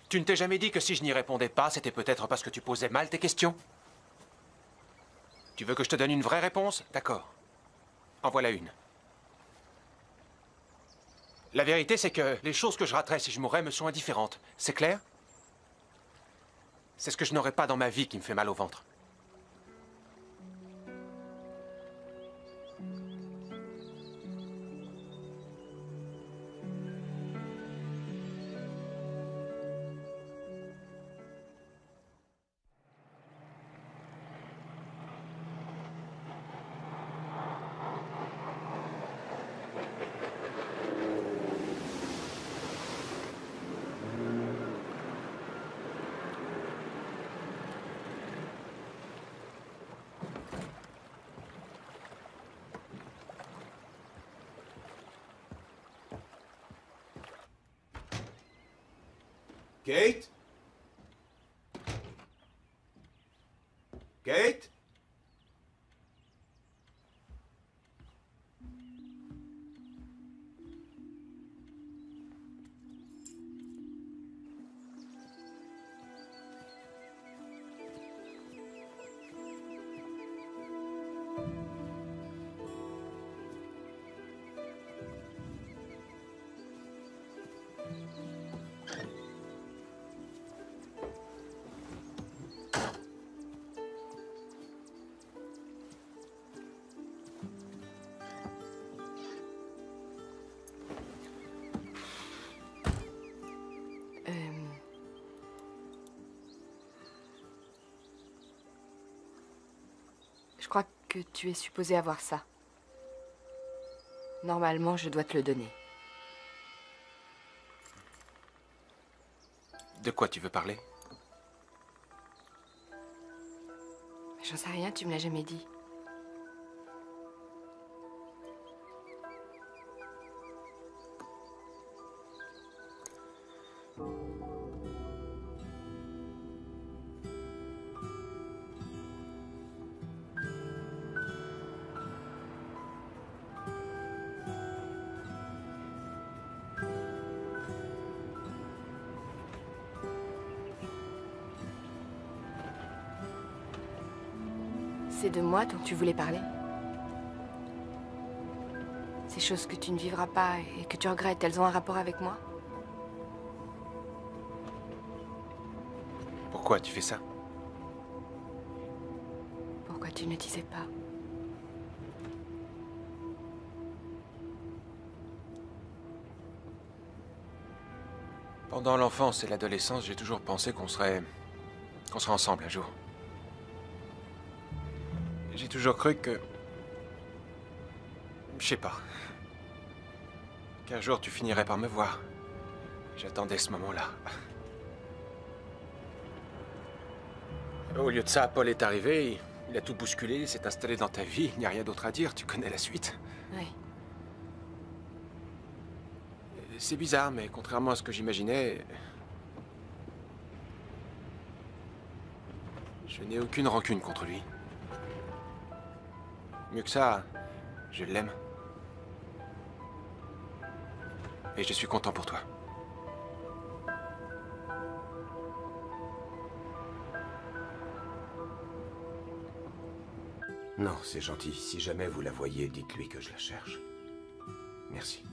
Tu ne t'es jamais dit que si je n'y répondais pas, c'était peut-être parce que tu posais mal tes questions? Tu veux que je te donne une vraie réponse? D'accord. En voilà une. La vérité, c'est que les choses que je raterais si je mourais me sont indifférentes. C'est clair? C'est ce que je n'aurais pas dans ma vie qui me fait mal au ventre.
Kate? Kate?
Je crois que tu es supposé avoir ça. Normalement, je dois te le donner.
De quoi tu veux parler?
J'en sais rien, tu me l'as jamais dit. C'est de moi dont tu voulais parler? Ces choses que tu ne vivras pas et que tu regrettes, elles ont un rapport avec moi?
Pourquoi tu fais ça?
Pourquoi tu ne disais pas?
Pendant l'enfance et l'adolescence, j'ai toujours pensé qu'on serait ensemble un jour. J'ai toujours cru que... Je sais pas. Qu'un jour tu finirais par me voir. J'attendais ce moment-là. Au lieu de ça, Paul est arrivé, il a tout bousculé, il s'est installé dans ta vie, il n'y a rien d'autre à dire, tu connais la suite.
Oui.
C'est bizarre, mais contrairement à ce que j'imaginais... Je n'ai aucune rancune contre lui. Mieux que ça, je l'aime. Et je suis content pour toi.
Non, c'est gentil. Si jamais vous la voyez, dites-lui que je la cherche. Merci.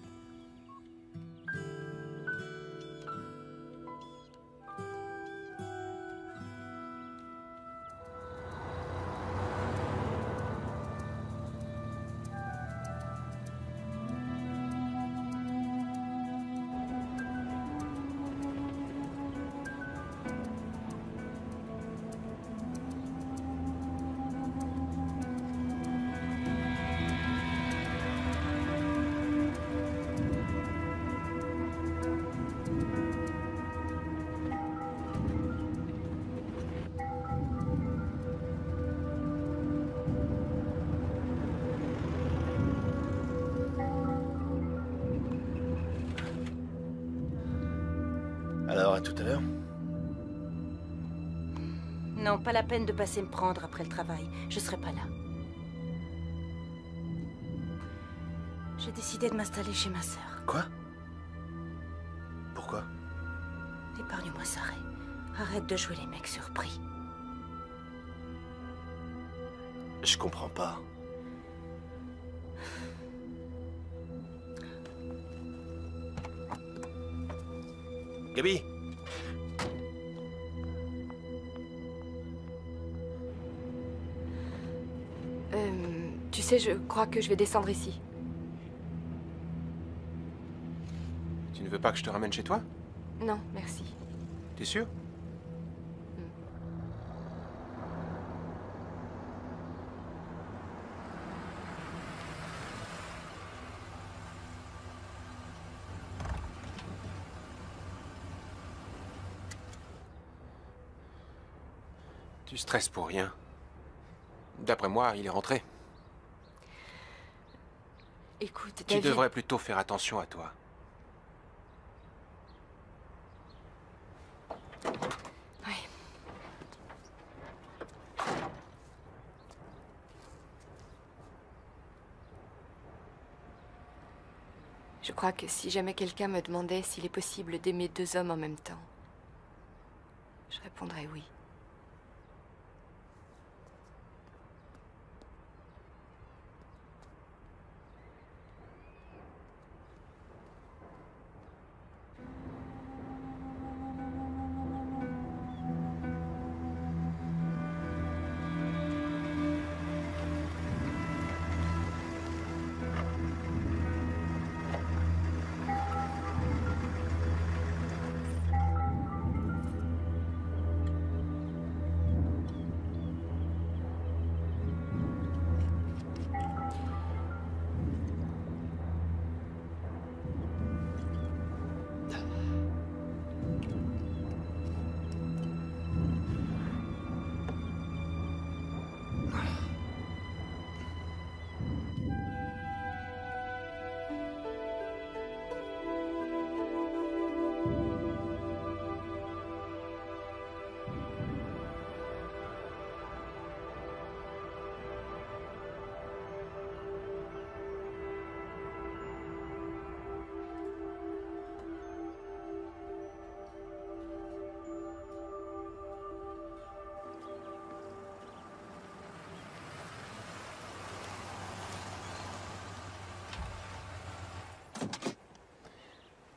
Alors, à tout à l'heure.
Non, pas la peine de passer me prendre après le travail. Je serai pas là. J'ai décidé de m'installer chez ma sœur.
Quoi? Pourquoi?
Épargne-moi ça, Ray. Arrête de jouer les mecs surpris.
Je comprends pas. Gabi!
Tu sais, je crois que je vais descendre ici.
Tu ne veux pas que je te ramène chez toi?
Non, merci.
T'es sûr? Tu stresses pour rien. D'après moi, il est rentré.
Écoute,
Tu
David...
devrais plutôt faire attention à toi.
Ouais. Je crois que si jamais quelqu'un me demandait s'il est possible d'aimer deux hommes en même temps, je répondrais oui.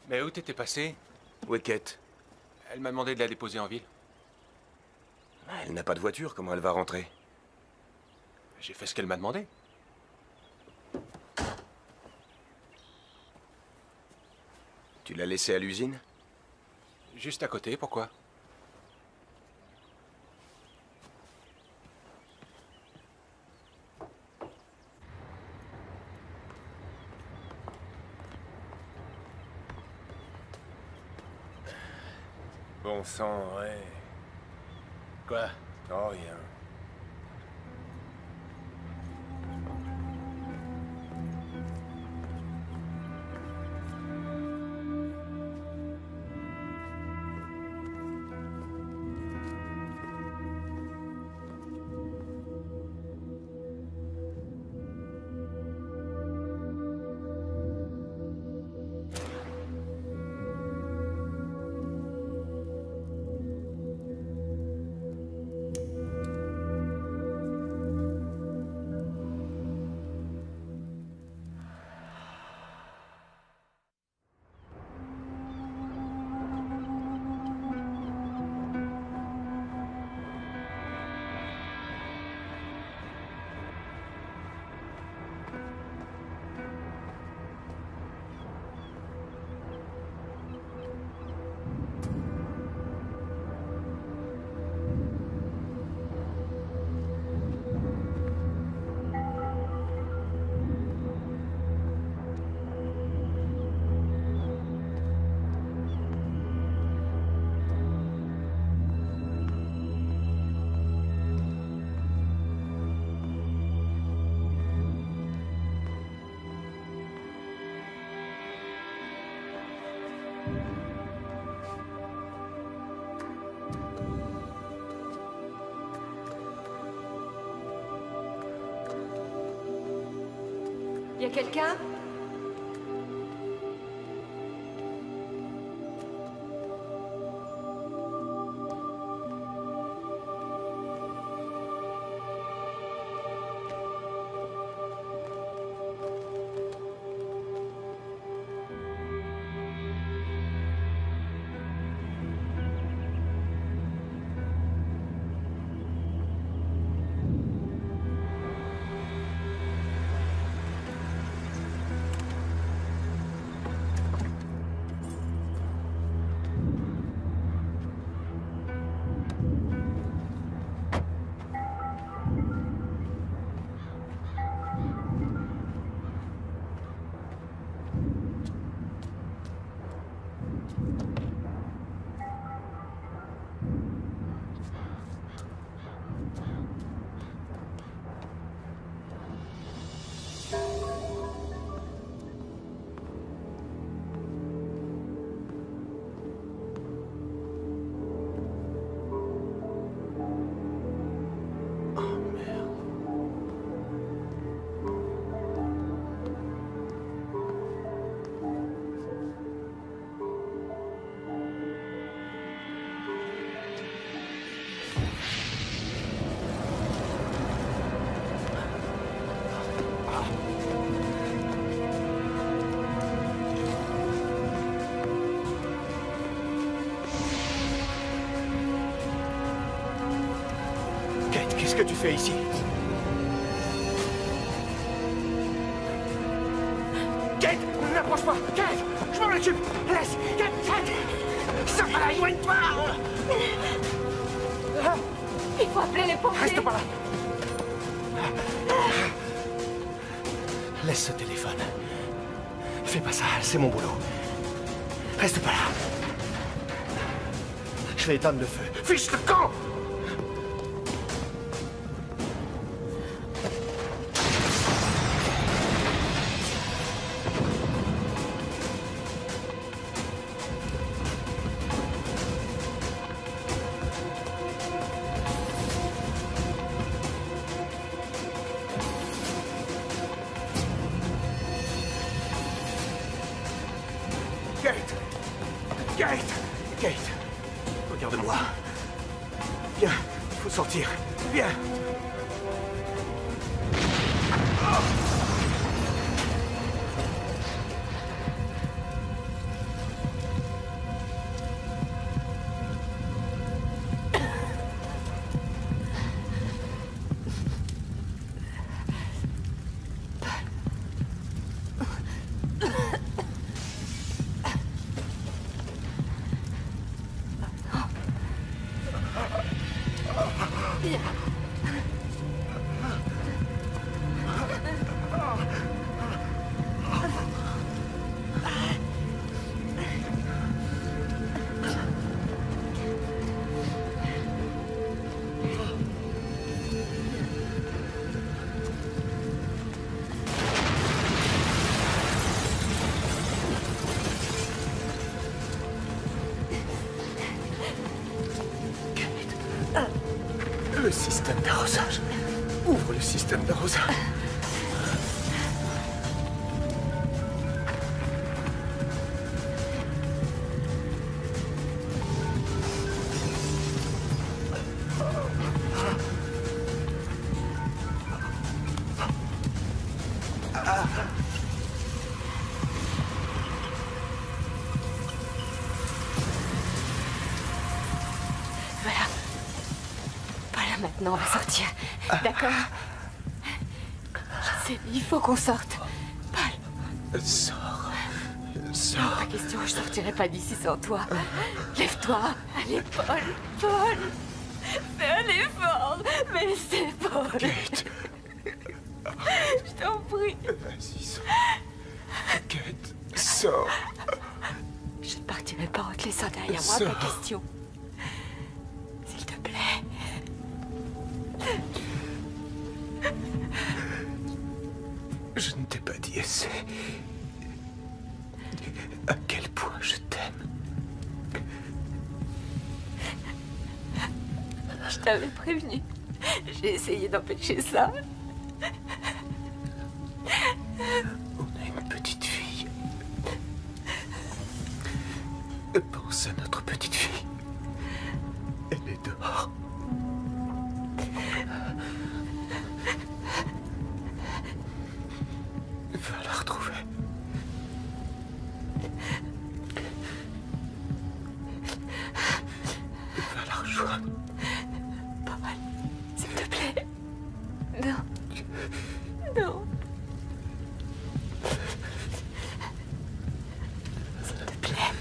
Mais où t'étais passé?
Wicket.
Elle m'a demandé de la déposer en ville.
Elle n'a pas de voiture, comment elle va rentrer?
J'ai fait ce qu'elle m'a demandé.
Tu l'as laissée à l'usine?
Juste à côté, pourquoi?
Bon sang, ouais. Quoi? Oh, rien.
Y a quelqu'un?
Qu'est-ce que tu fais ici? Kate, n'approche pas! Kate, je m'en occupe! Laisse! Kate! Ça va là, éloigne-toi!
Il faut appeler les pompiers!
Reste pas là! Laisse ce téléphone. Fais pas ça, c'est mon boulot. Reste pas là. Je vais éteindre le feu. Fiche le camp! Kate, regarde-moi. Viens, il faut sortir. Viens. Le système d'arrosage. Ouvre le système d'arrosage.
Maintenant, on va sortir. D'accord? Je sais, il faut qu'on sorte. Paul.
Sors.
Pas question, je sortirai pas d'ici sans toi. Lève-toi. Allez, Paul. Paul. Fais un effort. Mais c'est Paul.
Kate.
Je t'en prie.
Vas-y, sors. Kate, sors.
Je ne partirai pas en te laissant derrière moi, pas question. S'il te plaît.
Je ne t'ai pas dit assez à quel point je t'aime.
Je t'avais prévenu. J'ai essayé d'empêcher ça.
On a une petite fille. Pense à notre petite fille. Elle est dehors. Va la retrouver. Va la rejoindre.
Paul, s'il te plaît. Non. Non. S'il te plaît.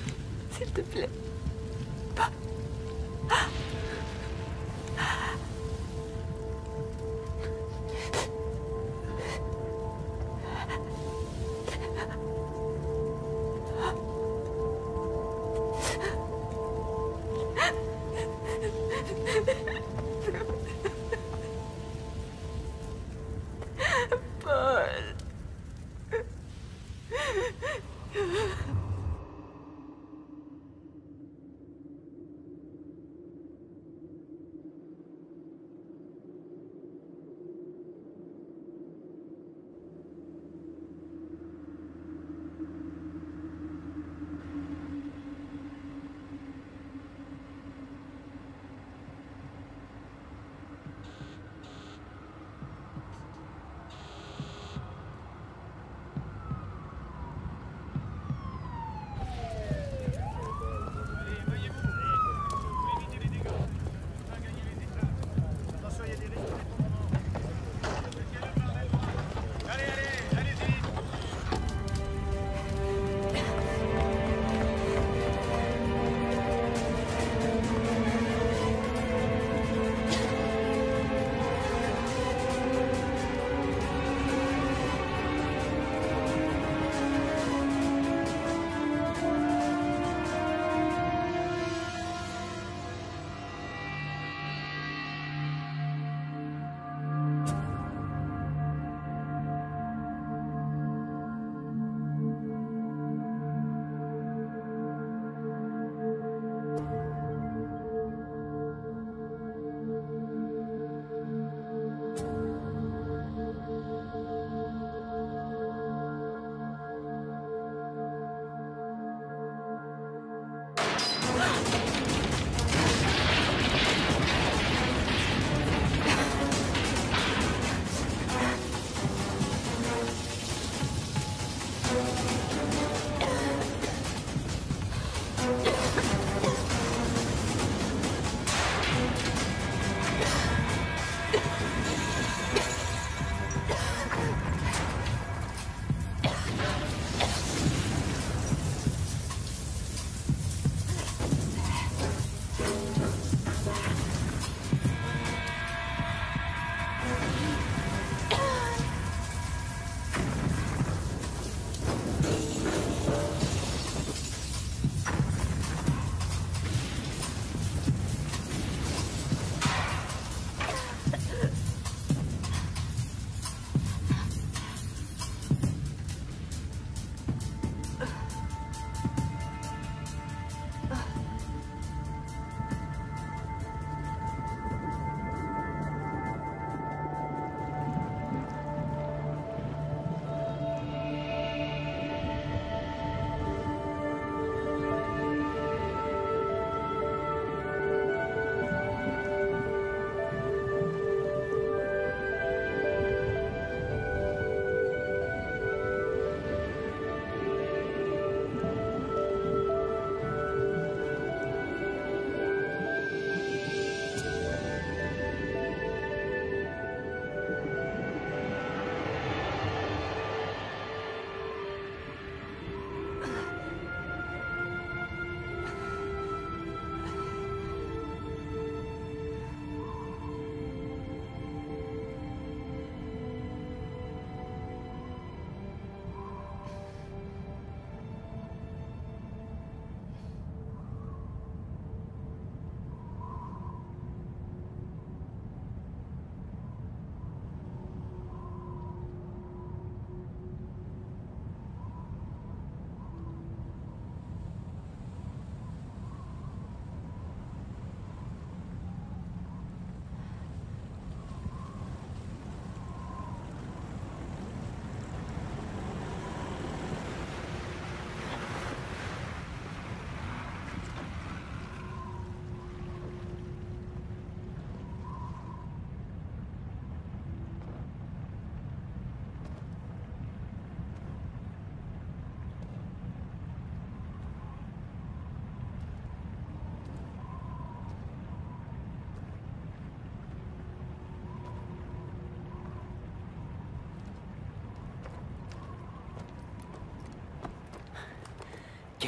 S'il te plaît. Pas.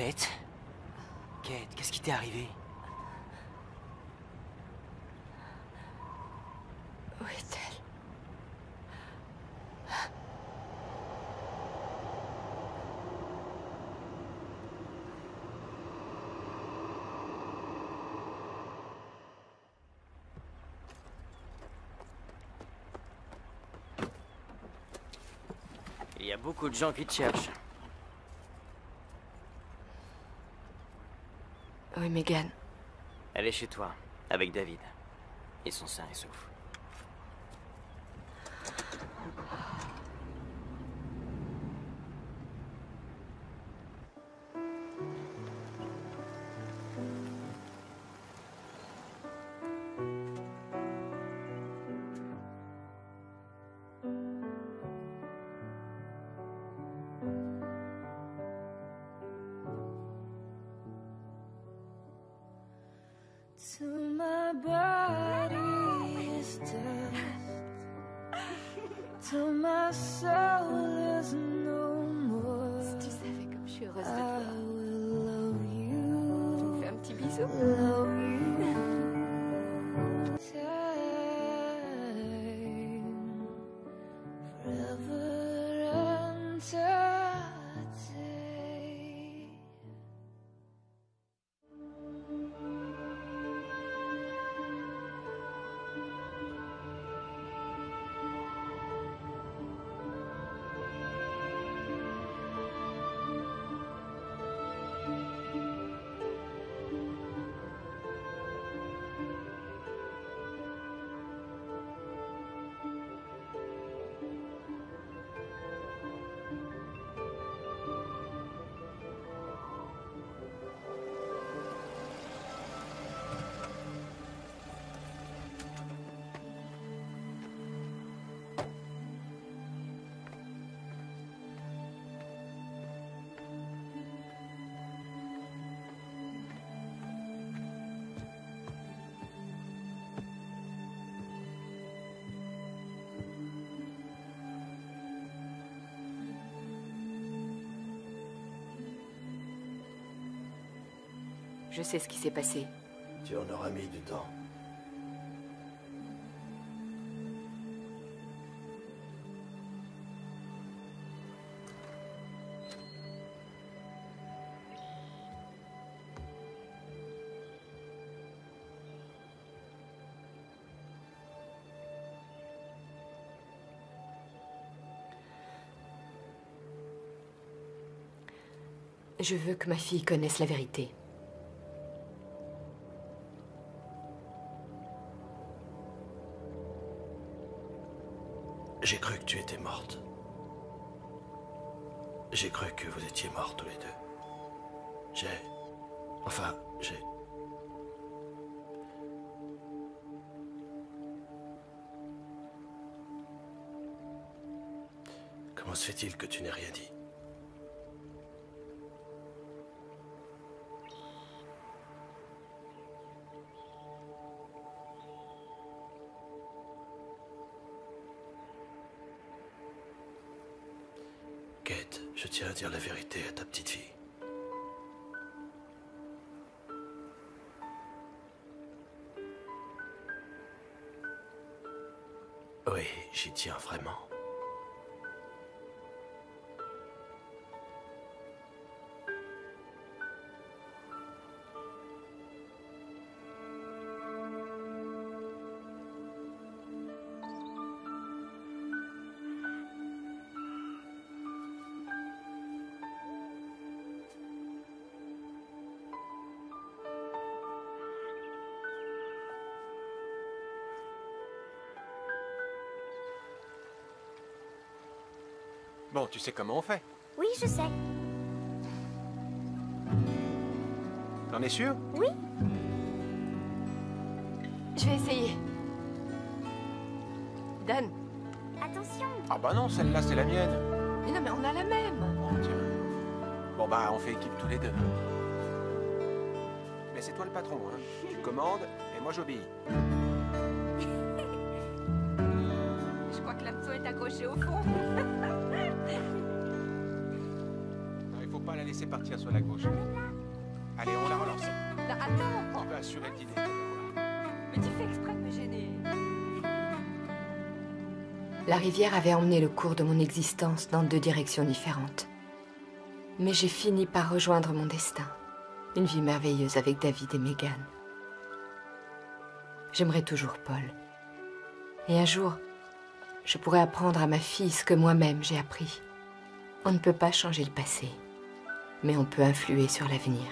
Kate? Kate, qu'est-ce qui t'est arrivé?
Où est-elle?
Il y a beaucoup de gens qui te cherchent.
Oui, Megan.
Elle est chez toi, avec David. Ils sont sains et saufs.
To my body is dust. To my soul is no more.
Si tu savais comme je suis heureuse de
I
toi.
will love
Tu
you.
me fais un petit bisou?
Love you. Time forever and today.
Je sais ce qui s'est passé.
Tu en auras mis du temps.
Je veux que ma fille connaisse la vérité.
J'ai cru que tu étais morte. J'ai cru que vous étiez morts tous les deux. Enfin, Comment se fait-il que tu n'aies rien dit? Kate, je tiens à dire la vérité à ta petite fille. Oui, j'y tiens vraiment.
Bon, tu sais comment on fait.
Oui, je sais.
T'en es sûr?
Oui.
Je vais essayer. Dan.
Attention.
Ah bah non, celle-là, c'est la mienne.
Mais non, mais on a la même.
Oh, tiens. Bon bah, on fait équipe tous les deux. Mais c'est toi le patron, hein. Tu commandes et moi j'obéis.
Je crois que l'hameçon est accroché au fond.
Non, il faut pas la laisser Allez, c'est parti, sur la gauche. Allez, on la relance.
Attends.
On va assurer le dîner.
Mais tu fais exprès de me gêner. La rivière avait emmené le cours de mon existence dans 2 directions différentes. Mais j'ai fini par rejoindre mon destin. Une vie merveilleuse avec David et Megan. J'aimerais toujours Paul. Et un jour, je pourrais apprendre à ma fille ce que moi-même j'ai appris. On ne peut pas changer le passé, mais on peut influer sur l'avenir.